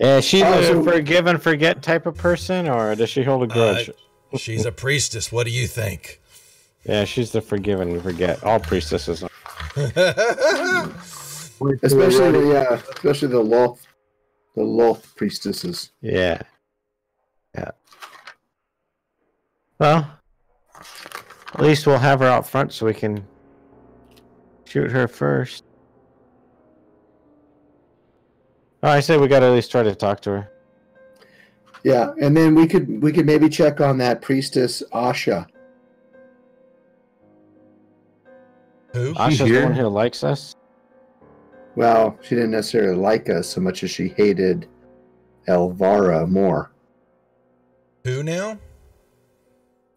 Yeah, is she Oh, the so- forgive and forget type of person, or does she hold a grudge? She's a priestess. What do you think? Yeah, she's the forgive and forget. All priestesses are. Especially the Loth priestesses. Yeah. Yeah. Well, at least we'll have her out front so we can shoot her first. Oh, I say we gotta at least try to talk to her. Yeah, and then we could maybe check on that priestess Asha. Who? Asha's the here? one who likes us. Well, she didn't necessarily like us so much as she hated Elvara more. Who now?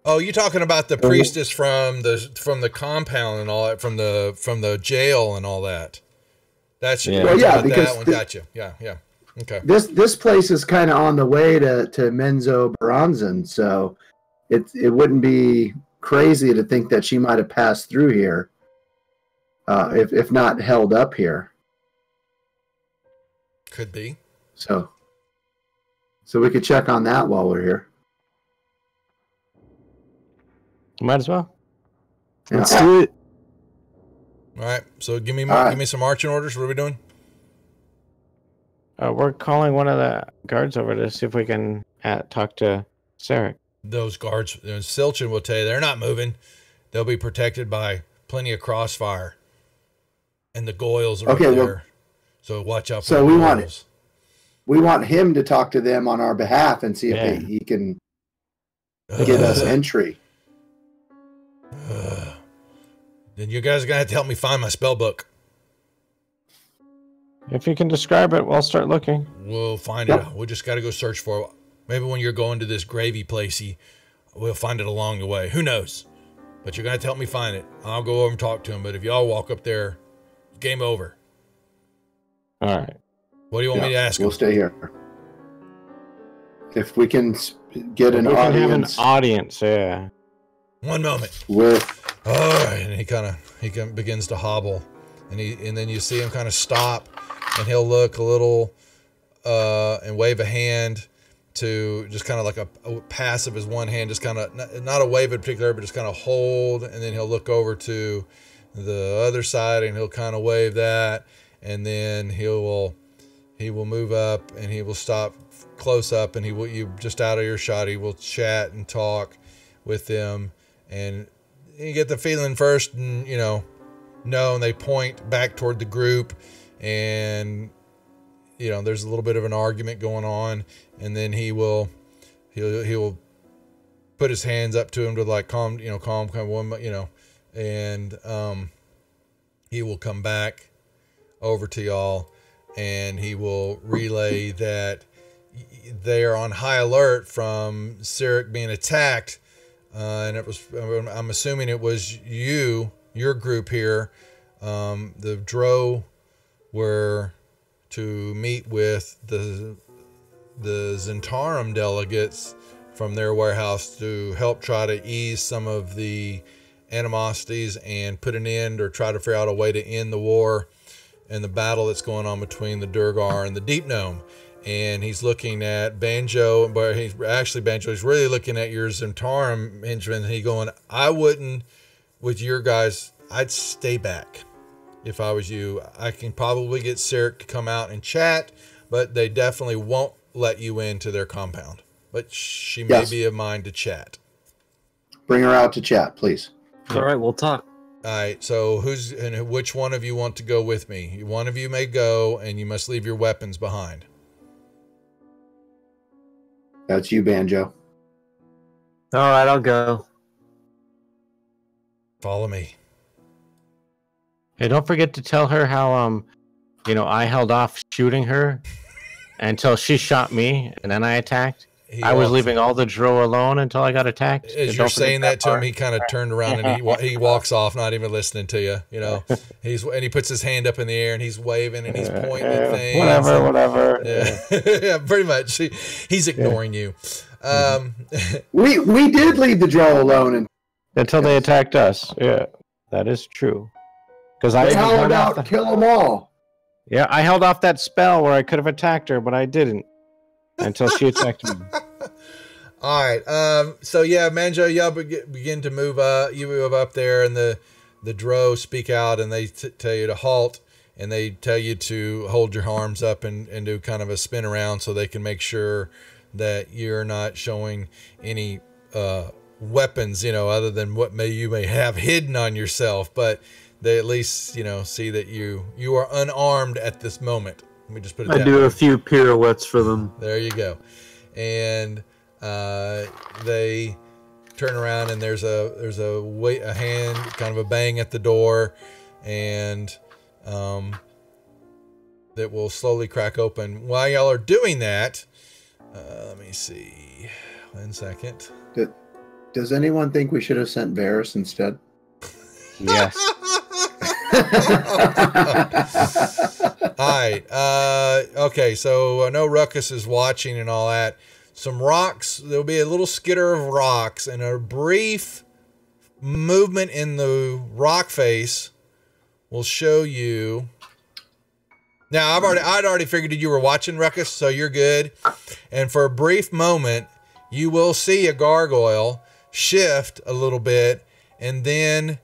Oh, you talking about the priestess from the compound and all that, from the jail and all that. That's Yeah. Well, yeah, about because that one. Gotcha. Yeah. Okay. This place is kind of on the way to Menzo Baranzan, so it wouldn't be crazy to think that she might have passed through here, if not held up here. Could be. So we could check on that while we're here. Might as well. Let's do it. All right. So give me All right. give me some marching orders. What are we doing? We're calling one of the guards over to see if we can talk to Sarek. Those guards, Silchin will tell you they're not moving. They'll be protected by plenty of crossfire, and the Goyles are Okay, up well- there. So watch out for So the we want Goyles. We want him to talk to them on our behalf and see if Yeah. he can get us entry. Then you guys are gonna have to help me find my spell book. If you can describe it, we'll start looking. We'll find Yep. it. We just got to go search for it. Maybe when you're going to this gravy placey, we'll find it along the way. Who knows? But you're gonna have to help me find it. I'll go over and talk to him. But if y'all walk up there, game over. All right. What do you want me to ask him? We'll stay here. If we can get an we can have an audience audience, yeah. One moment. with Oh, and he kind of begins to hobble, and then you see him kind of stop, and he'll look a little, and wave a hand to just kind of like a pass of his one hand, just kind of not a wave in particular, but just kind of hold, and then he'll look over to the other side, and he'll kind of wave that, and then he will move up, and he will stop close up, and you just out of earshot, he will chat and talk with them, and you get the feeling first, and and they point back toward the group, and there's a little bit of an argument going on, and then he will put his hands up to him to like calm one, and he will come back over to y'all, and he will relay that they are on high alert from Sarek being attacked. And I'm assuming it was your group here. The Dro were to meet with the Zentarum delegates from their warehouse to help try to ease some of the animosities and put an end, or try to figure out a way to end the war and the battle that's going on between the Durgar and the Deep Gnome. And he's looking at Banjo, but he's really looking at your Zentarum henchmen, and he's going, I wouldn't, with your guys, I'd stay back if I was you. I can probably get Sarek to come out and chat, but they definitely won't let you into their compound. But she may be of mind to chat. bring her out to chat, please. All right, we'll talk. All right, so which one of you want to go with me? One of you may go, and you must leave your weapons behind. That's you, Banjo. All right, I'll go. Follow me. Hey, don't forget to tell her how I held off shooting her until she shot me, and then I attacked. I was leaving all the Dro alone until I got attacked. As you're saying that to him, he kind of turned around and he walks off, not even listening to you. He puts his hand up in the air and he's waving and he's pointing at things. Whatever. Yeah, yeah, pretty much. He's ignoring you. We did leave the Dro alone Until they attacked us. Yeah, that is true. Because they hollered out, kill them all. Yeah, I held off that spell where I could have attacked her, but I didn't until she attacked me. All right. So yeah, Manjo, y'all begin to move up. You move up there, and the drow speak out, and they tell you to halt, and they tell you to hold your arms up and do kind of a spin around so they can make sure that you're not showing any weapons, other than what you may have hidden on yourself, but they at least, see that you are unarmed at this moment. Let me just put it I do a few pirouettes for them. There you go. And they turn around, and there's a hand, kind of a bang at the door, and that will slowly crack open. While y'all are doing that, let me see. 1 second. Does anyone think we should have sent Varys instead? Yes. All right. Okay, so I know Ruckus is watching and all that. Some rocks. There'll be a little skitter of rocks, and a brief movement in the rock face will show you. Now, I'd already figured you were watching, Ruckus, so you're good. And for a brief moment, you will see a gargoyle shift a little bit, and then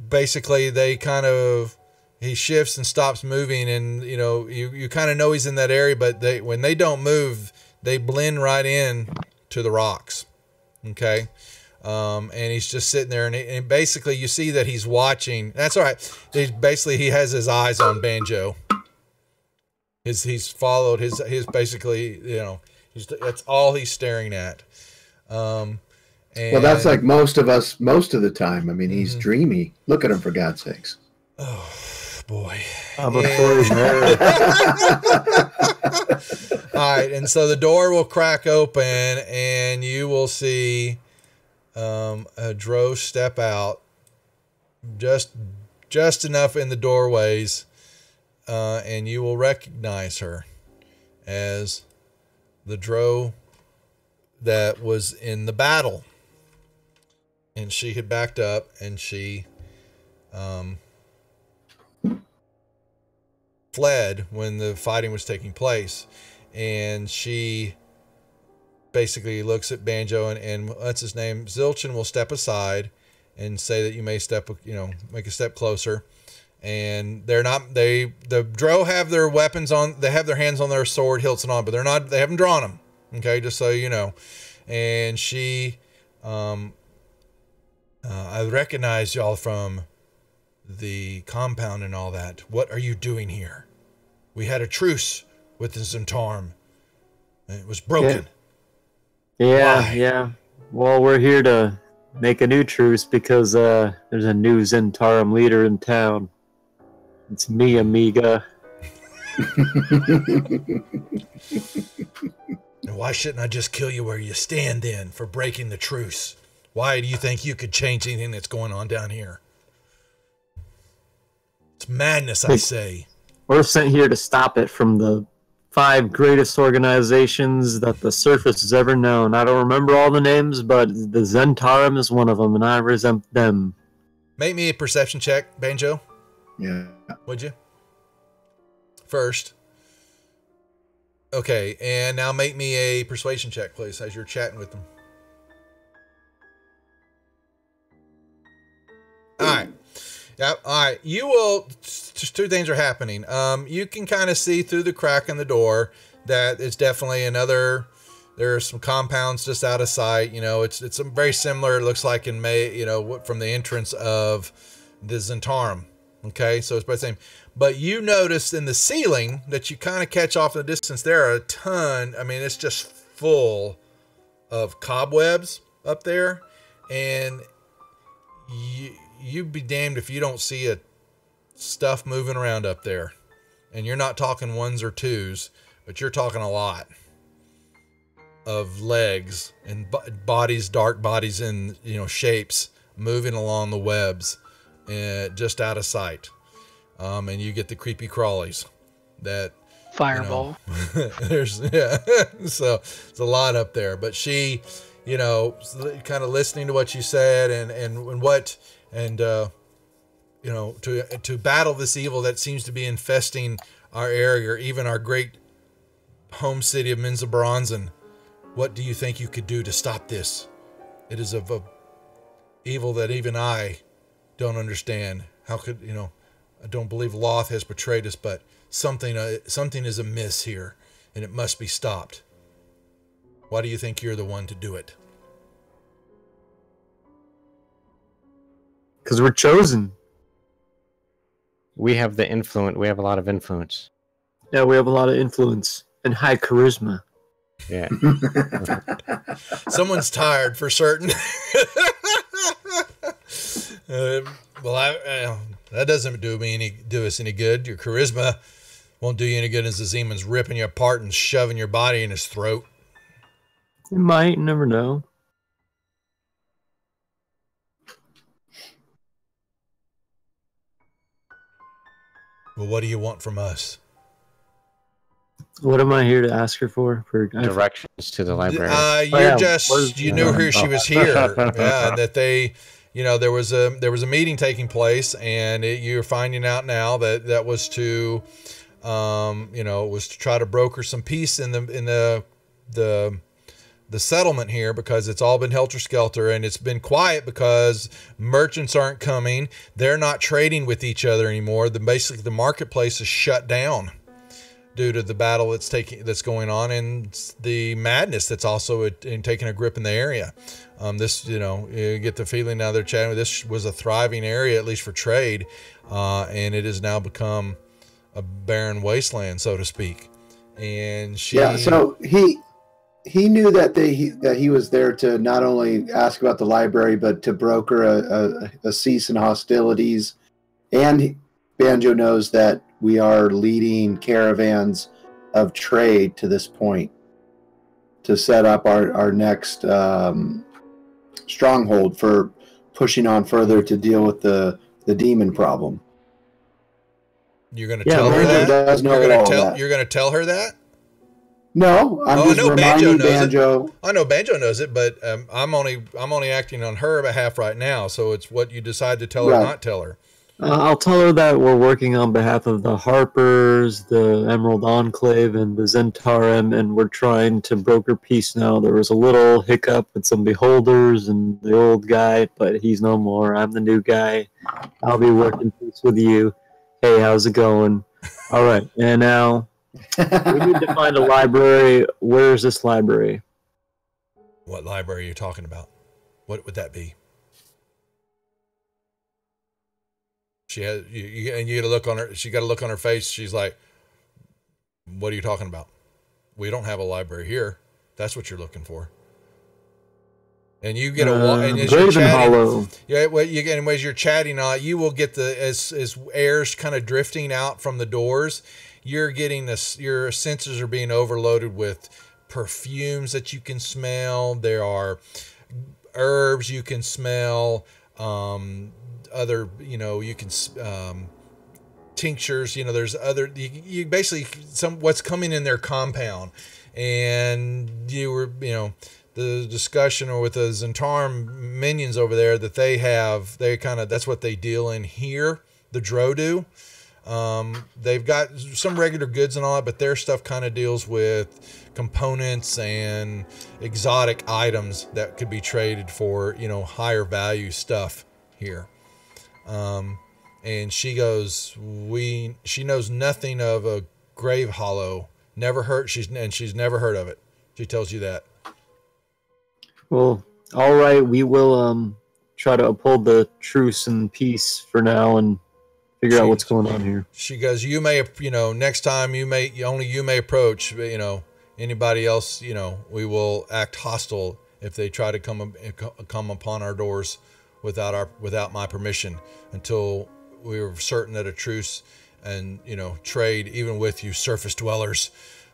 basically he shifts and stops moving, and you kind of know he's in that area, but when they don't move, they blend right in to the rocks. Okay. And he's just sitting there, and basically you see that he's watching. That's all right. He has his eyes on Banjo. He's followed his basically, that's all he's staring at. Well, that's like most of us most of the time. I mean, he's dreamy. Look at him, for God's sakes. Oh boy. I'm afraid All right, and so the door will crack open, and you will see a drow step out, just enough in the doorways, and you will recognize her as the drow that was in the battle. And she had backed up, and she fled when the fighting was taking place. And she basically looks at Banjo, and what's his name? Zilchin will step aside and say that you may make a step closer. And the drow have their weapons on, they have their hands on their sword hilts and on, but they haven't drawn them. Okay, just so you know. And she, I recognize y'all from the compound and all that. What are you doing here? We had a truce with the Zentarum. It was broken. Yeah. Well, we're here to make a new truce because there's a new Zentarum leader in town. It's me, amiga. Why shouldn't I just kill you where you stand then for breaking the truce? Why do you think you could change anything that's going on down here? It's madness, I say. We're sent here to stop it from the 5 greatest organizations that the surface has ever known. I don't remember all the names, but the Zentarum is one of them, and I resent them. Make me a perception check, Banjo. Yeah. Would you? First. Okay, and now make me a persuasion check, please, as you're chatting with them. All right. Yep. All right. You will. Just 2 things are happening. You can kind of see through the crack in the door that it's definitely another. There are some compounds just out of sight. It's very similar. It looks like in May. From the entrance of the Zentarum. Okay, so it's about the same. But you notice in the ceiling that you kind of catch off in the distance, there are a ton. I mean, it's just full of cobwebs up there, and you'd be damned if you don't see stuff moving around up there. And you're not talking 1s or 2s, but you're talking a lot of legs and bodies, dark bodies in shapes moving along the webs, just out of sight. And you get the creepy crawlies that fireball. So it's a lot up there. But she, kind of listening to what you said and to battle this evil that seems to be infesting our area, or even our great home city of Minza-Bronzen. What do you think you could do to stop this? It is of a evil that even I don't understand. How could, I don't believe Loth has betrayed us, but something is amiss here, and it must be stopped. Why do you think you're the one to do it? Because we're chosen. We have the influence. We have a lot of influence. Yeah, we have a lot of influence and high charisma. Yeah. Someone's tired for certain. That doesn't do us any good. Your charisma won't do you any good as the Zeman's ripping you apart and shoving your body in his throat. You might never know. Well, what do you want from us? What am I here to ask her for? Directions to the library. You knew her. She was here. Yeah, and that they, there was a meeting taking place, and you're finding out now that was to, was to try to broker some peace in the settlement here, because it's all been helter-skelter, and it's been quiet because merchants aren't coming. They're not trading with each other anymore. Basically, the marketplace is shut down due to the battle that's going on, and the madness that's also taking a grip in the area. You get the feeling now they're chatting. This was a thriving area, at least for trade, and it has now become a barren wasteland, so to speak. And so he knew that he was there to not only ask about the library, but to broker a cease in hostilities. And Banjo knows that we are leading caravans of trade to this point to set up our next stronghold for pushing on further to deal with the demon problem. You're going to tell her that? You're going to tell her that? No, I'm just reminding Banjo. I know Banjo knows it, but I'm only acting on her behalf right now. So it's what you decide to tell her or not tell her. I'll tell her that we're working on behalf of the Harpers, the Emerald Enclave, and the Zentarum, and we're trying to broker peace now. There was a little hiccup with some beholders and the old guy, but he's no more. I'm the new guy. I'll be working peace with you. Hey, how's it going? All right, and now we need to find a library. Where's this library? What library are you talking about? What would that be? She has and you got to look on her. She got to look on her face. She's like, "What are you talking about? We don't have a library here. That's what you're looking for." And you get and as you're chatting, as you're chatting, you will get as air's kind of drifting out from the doors. You're getting this. Your senses are being overloaded with perfumes that you can smell. There are herbs you can smell. Other, you can tinctures. There's other. You basically what's coming in their compound, and you were the discussion or with the Zentarum minions over there that they have. That's what they deal in here. The Drow do. They've got some regular goods and all that, but their stuff kind of deals with components and exotic items that could be traded for, higher value stuff here. And she goes, she knows nothing of a grave hollow. Never heard. She's never heard of it. She tells you that. Well, all right. We will, try to uphold the truce and peace for now and figure out what's going on here. She goes, you may, next time you may approach, anybody else, we will act hostile if they try to come upon our doors without my permission, until we were certain that a truce and, trade, even with you surface dwellers,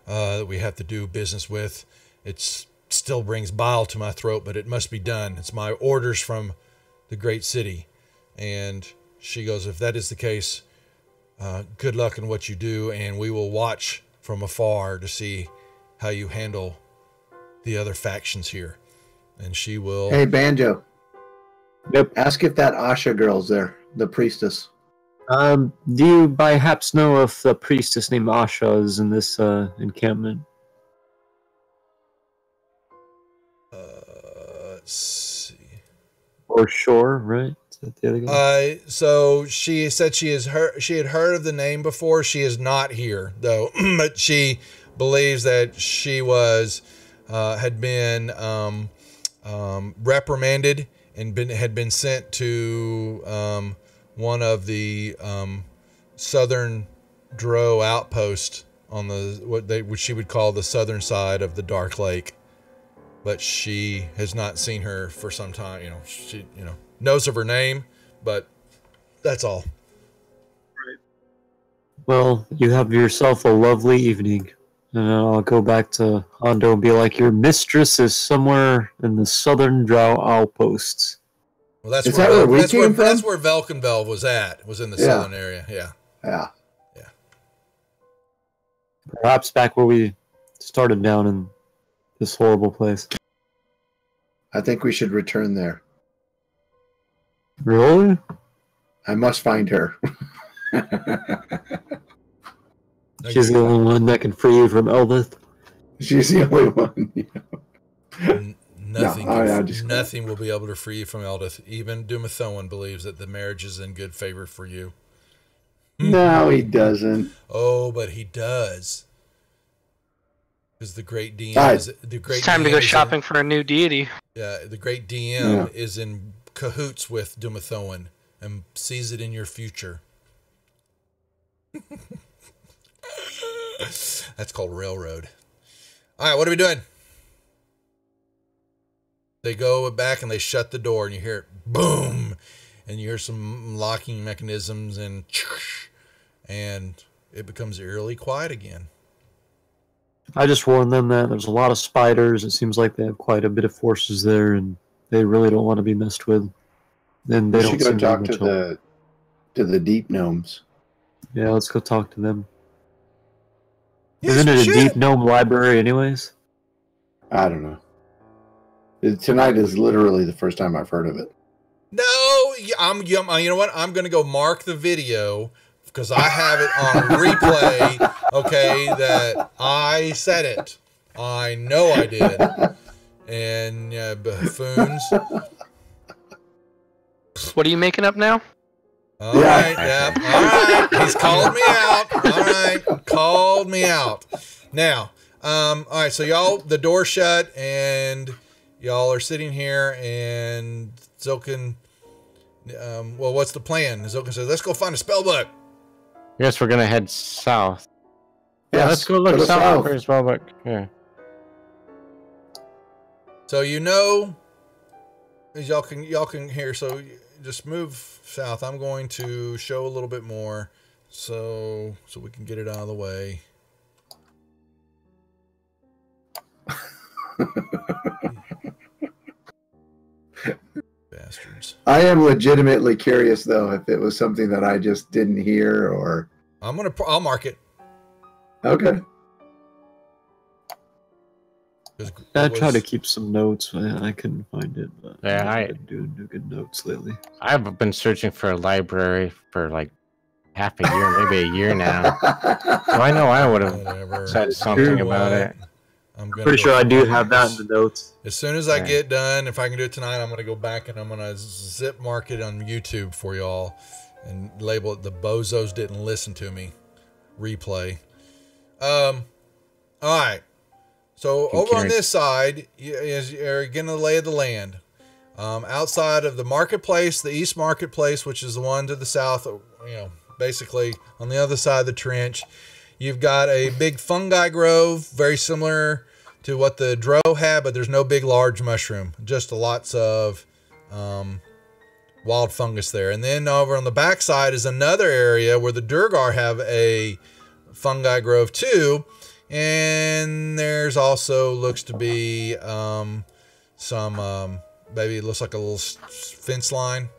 that we have to do business with. It still brings bile to my throat, but it must be done. It's my orders from the great city. And she goes, if that is the case, good luck in what you do, and we will watch from afar to see how you handle the other factions here. And she will... Hey, Banjo. Yep. Ask if that Asha girl's there, the priestess. Do you by haps know if the priestess named Asha is in this encampment? Let's see. Or Shore, right? Is that the other guy? So she said she had heard of the name before. She is not here though, but she believes that she was had been reprimanded and had been sent to one of the southern Drow outposts on the what she would call the southern side of the Dark Lake. But she has not seen her for some time. She knows of her name, but that's all. Well, you have yourself a lovely evening. And I'll go back to Hondo and be like, your mistress is somewhere in the southern Drow outposts. Well, that's Is where that where we that's came where from? that's where Velkenbel was at. Was in the southern area. Yeah. Yeah. Perhaps back where we started down in this horrible place. I think we should return there. Really? I must find her. She's the only one that can free you from Elvith. She's the only one. Nothing will be able to free you from Eldith. Even Dumathoin believes that the marriage is in good favor for you. No, he doesn't. Oh, but he does. Because the great DM is the great. It's time to go shopping for a new deity. Yeah, the great DM is in cahoots with Dumathoin and sees it in your future. That's called railroad. All right, what are we doing? They go back and they shut the door, and you hear it boom, and you hear some locking mechanisms, and it becomes eerily quiet again. I just warned them that there's a lot of spiders. It seems like they have quite a bit of forces there, and they really don't want to be messed with. Then they don't should go talk to the deep gnomes. Yeah, let's go talk to them. Yes, Isn't it a deep gnome library, anyways? I don't know. Tonight is literally the first time I've heard of it. No, you know what? I'm going to go mark the video because I have it on replay. Okay, that I said it. I know I did. And buffoons. What are you making up now? All right, yeah. All right. He's called me out. All right, called me out. Now, all right. So y'all, the door shut, and y'all are sitting here, and Zilkin. Well, what's the plan? Zilkin says, "Let's go find a spell book." I guess we're gonna head south. Yeah, Yes, let's go look to south for a spell book. Yeah. So as y'all can hear. So just move south. I'm going to show a little bit more, so we can get it out of the way. Bastards. I am legitimately curious, though, if it was something that I just didn't hear, or I'll mark it. Okay. I tried to keep some notes. I couldn't find it. But Yeah, I've been doing good notes lately. I've been searching for a library for like half a year, maybe a year now. So I know I would have said something about it. I'm pretty sure I do have that in the notes. As soon as I get done, if I can do it tonight, I'm going to go back and I'm going to zip mark it on YouTube for y'all and label it "The Bozos Didn't Listen to Me" replay. All right. So over on this side, you're getting the lay of the land. Outside of the marketplace, the East Marketplace, which is the one to the south, basically on the other side of the trench, you've got a big fungi grove, very similar to what the Drow had, but there's no big, large mushroom, just lots of wild fungus there. And then over on the backside is another area where the Durgar have a fungi grove too. And there's also looks to be some maybe it looks like a little fence line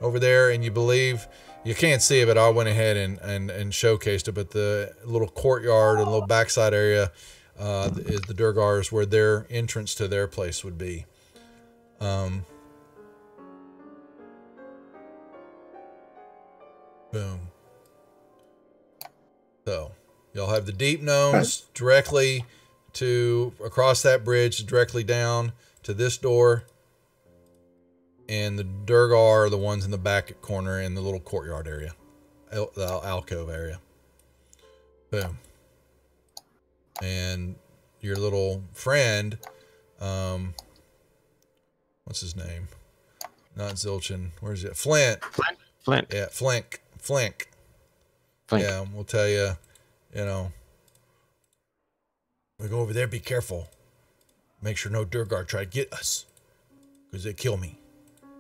over there, and you believe you can't see it, but I went ahead and showcased it. But the little courtyard and little backside area is the Durgars, where their entrance to their place would be. Boom. So y'all have the deep gnomes directly to across that bridge, directly down to this door. And the Durgar are the ones in the back corner in the little courtyard area, the alcove area. Boom. And your little friend, what's his name? Not Zilchin. Where's it? Flint. Flint. Yeah, Flink. Yeah, we'll tell you, you know, we go over there, be careful. Make sure no Durgar try to get us, because they kill me.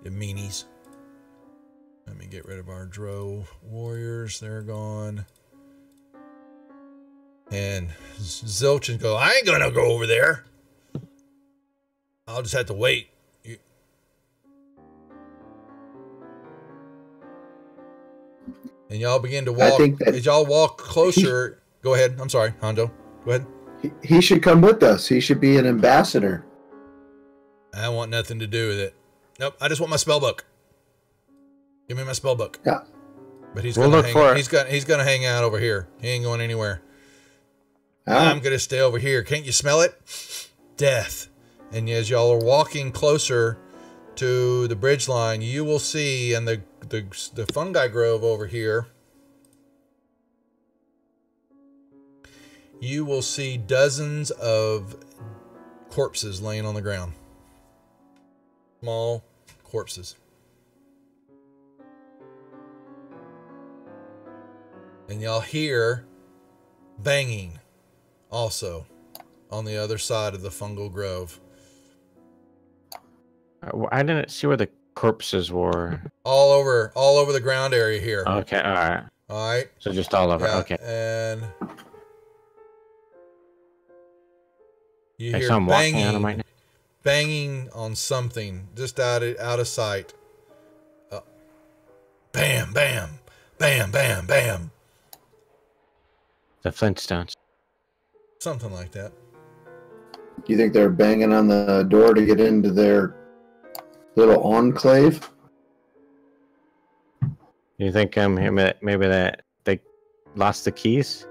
The meanies. Let me get rid of our Dro warriors. They're gone. And Zilchin go, I ain't gonna go over there. I'll just have to wait. And y'all begin to walk. As y'all walk closer, go ahead. I'm sorry, Hondo. Go ahead. He should come with us. He should be an ambassador. I want nothing to do with it. Nope, I just want my spell book. Give me my spell book. Yeah. But he's gonna he's gonna hang out over here. He ain't going anywhere. I'm gonna stay over here. Can't you smell it? Death. And as y'all are walking closer to the bridge line, you will see in the fungi grove over here, you will see dozens of corpses laying on the ground. Small corpses. And y'all hear banging also on the other side of the fungal grove. I didn't see where the corpses were. All over the ground area here. Okay, all right. All right. So just all over. Yeah, okay. And you I hear saw him walking on him right now. Banging on something just out of sight. Bam, bam, bam, bam, bam. The Flintstones. Something like that. Do you think they're banging on the door to get into their little enclave? You think maybe that they lost the keys?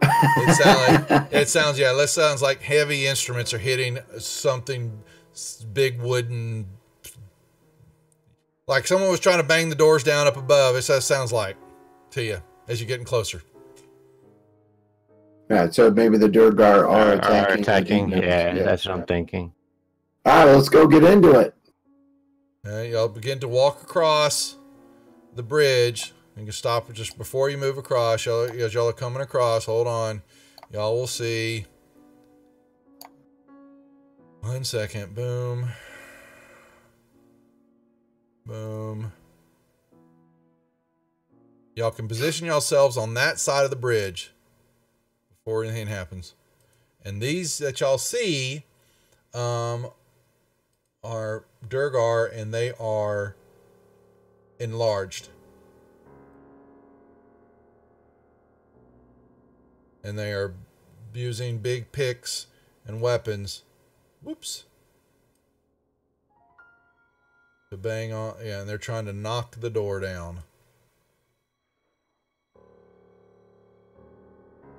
It sounds like heavy instruments are hitting something big wooden, like someone was trying to bang the doors down up above. It sounds like to you as you're getting closer. Right, so maybe the Durgar are attacking. Yeah, that's what I'm thinking. All right, let's go get into it. Y'all begin to walk across the bridge. You can stop just before you move across. As y'all are coming across, hold on. Y'all will see. 1 second. Boom. Boom. Y'all can position yourselves on that side of the bridge before anything happens. And these that y'all see are Durgar, and they are enlarged. And they are using big picks and weapons. Whoops. To bang on. Yeah, and they're trying to knock the door down.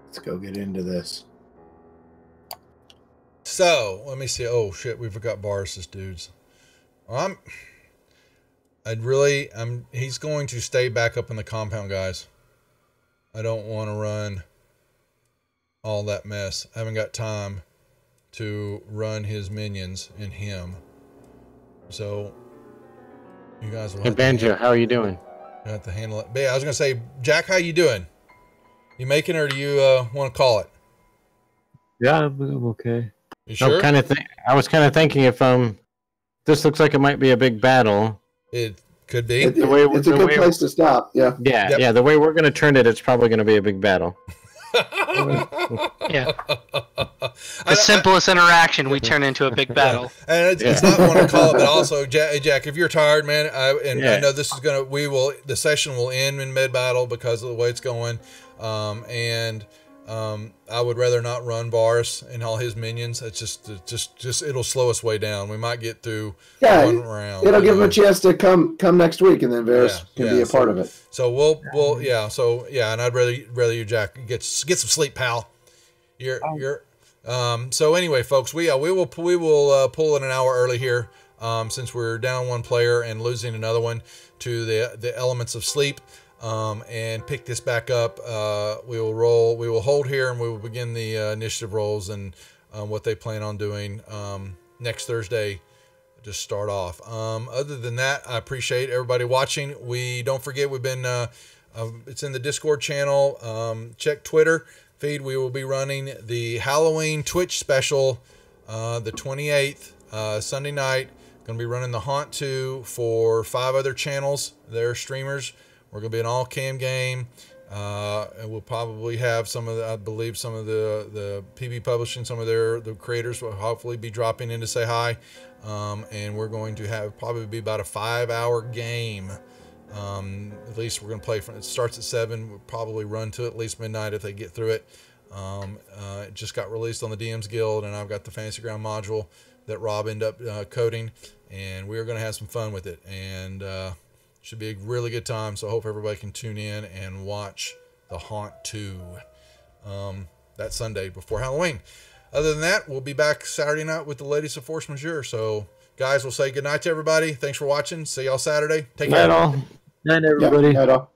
Let's go get into this. So, let me see. Oh, shit. We forgot Boris's dudes. He's going to stay back up in the compound, guys. I don't want to run all that mess. I haven't got time to run his minions and him. So, you guys will have Banjo, how are you doing? You have to handle it. But yeah, I was going to say, Jack, how you doing? You making it, or do you want to call it? Yeah, I'm okay. You sure? I was kind of thinking if this looks like it might be a big battle. It could be. It's a good place to stop. Yeah. Yeah, yeah. The way we're going to turn it, it's probably going to be a big battle. Yeah. The simplest interaction, we turn into a big battle. And it's not want to call it, but also, Jack, if you're tired, man, I know this is the session will end in mid battle because of the way it's going. And I would rather not run Varus and all his minions. It's just it'll slow us way down. We might get through one round. It'll give him a chance to come next week, and then Varus can be a part of it. So we'll and I'd rather you, Jack, get some sleep, pal. So anyway, folks, we will pull in an hour early here, since we're down one player and losing another one to the elements of sleep. And pick this back up. We will hold here, and we will begin the initiative rolls and what they plan on doing next Thursday to start off. Other than that, I appreciate everybody watching. Don't forget, we've been it's in the Discord channel. Check Twitter feed. We will be running the Halloween Twitch special the 28th, Sunday night. Going to be running the Haunt 2 for 5 other channels. They're streamers. We're going to be an all-cam game, and we'll probably have some of the PB Publishing, some of the creators will hopefully be dropping in to say hi, and we're going to probably be about a 5-hour game. At least we're going to play from, it starts at 7, we'll probably run to at least midnight if they get through it. It just got released on the DM's Guild, and I've got the Fantasy Ground module that Rob ended up coding, and we're going to have some fun with it, and should be a really good time. So I hope everybody can tune in and watch the Haunt 2 that Sunday before Halloween. Other than that, we'll be back Saturday night with the Ladies of Force Majeure. So guys, we'll say good night to everybody. Thanks for watching. See y'all Saturday. Take care. Night all. Night everybody. Night all.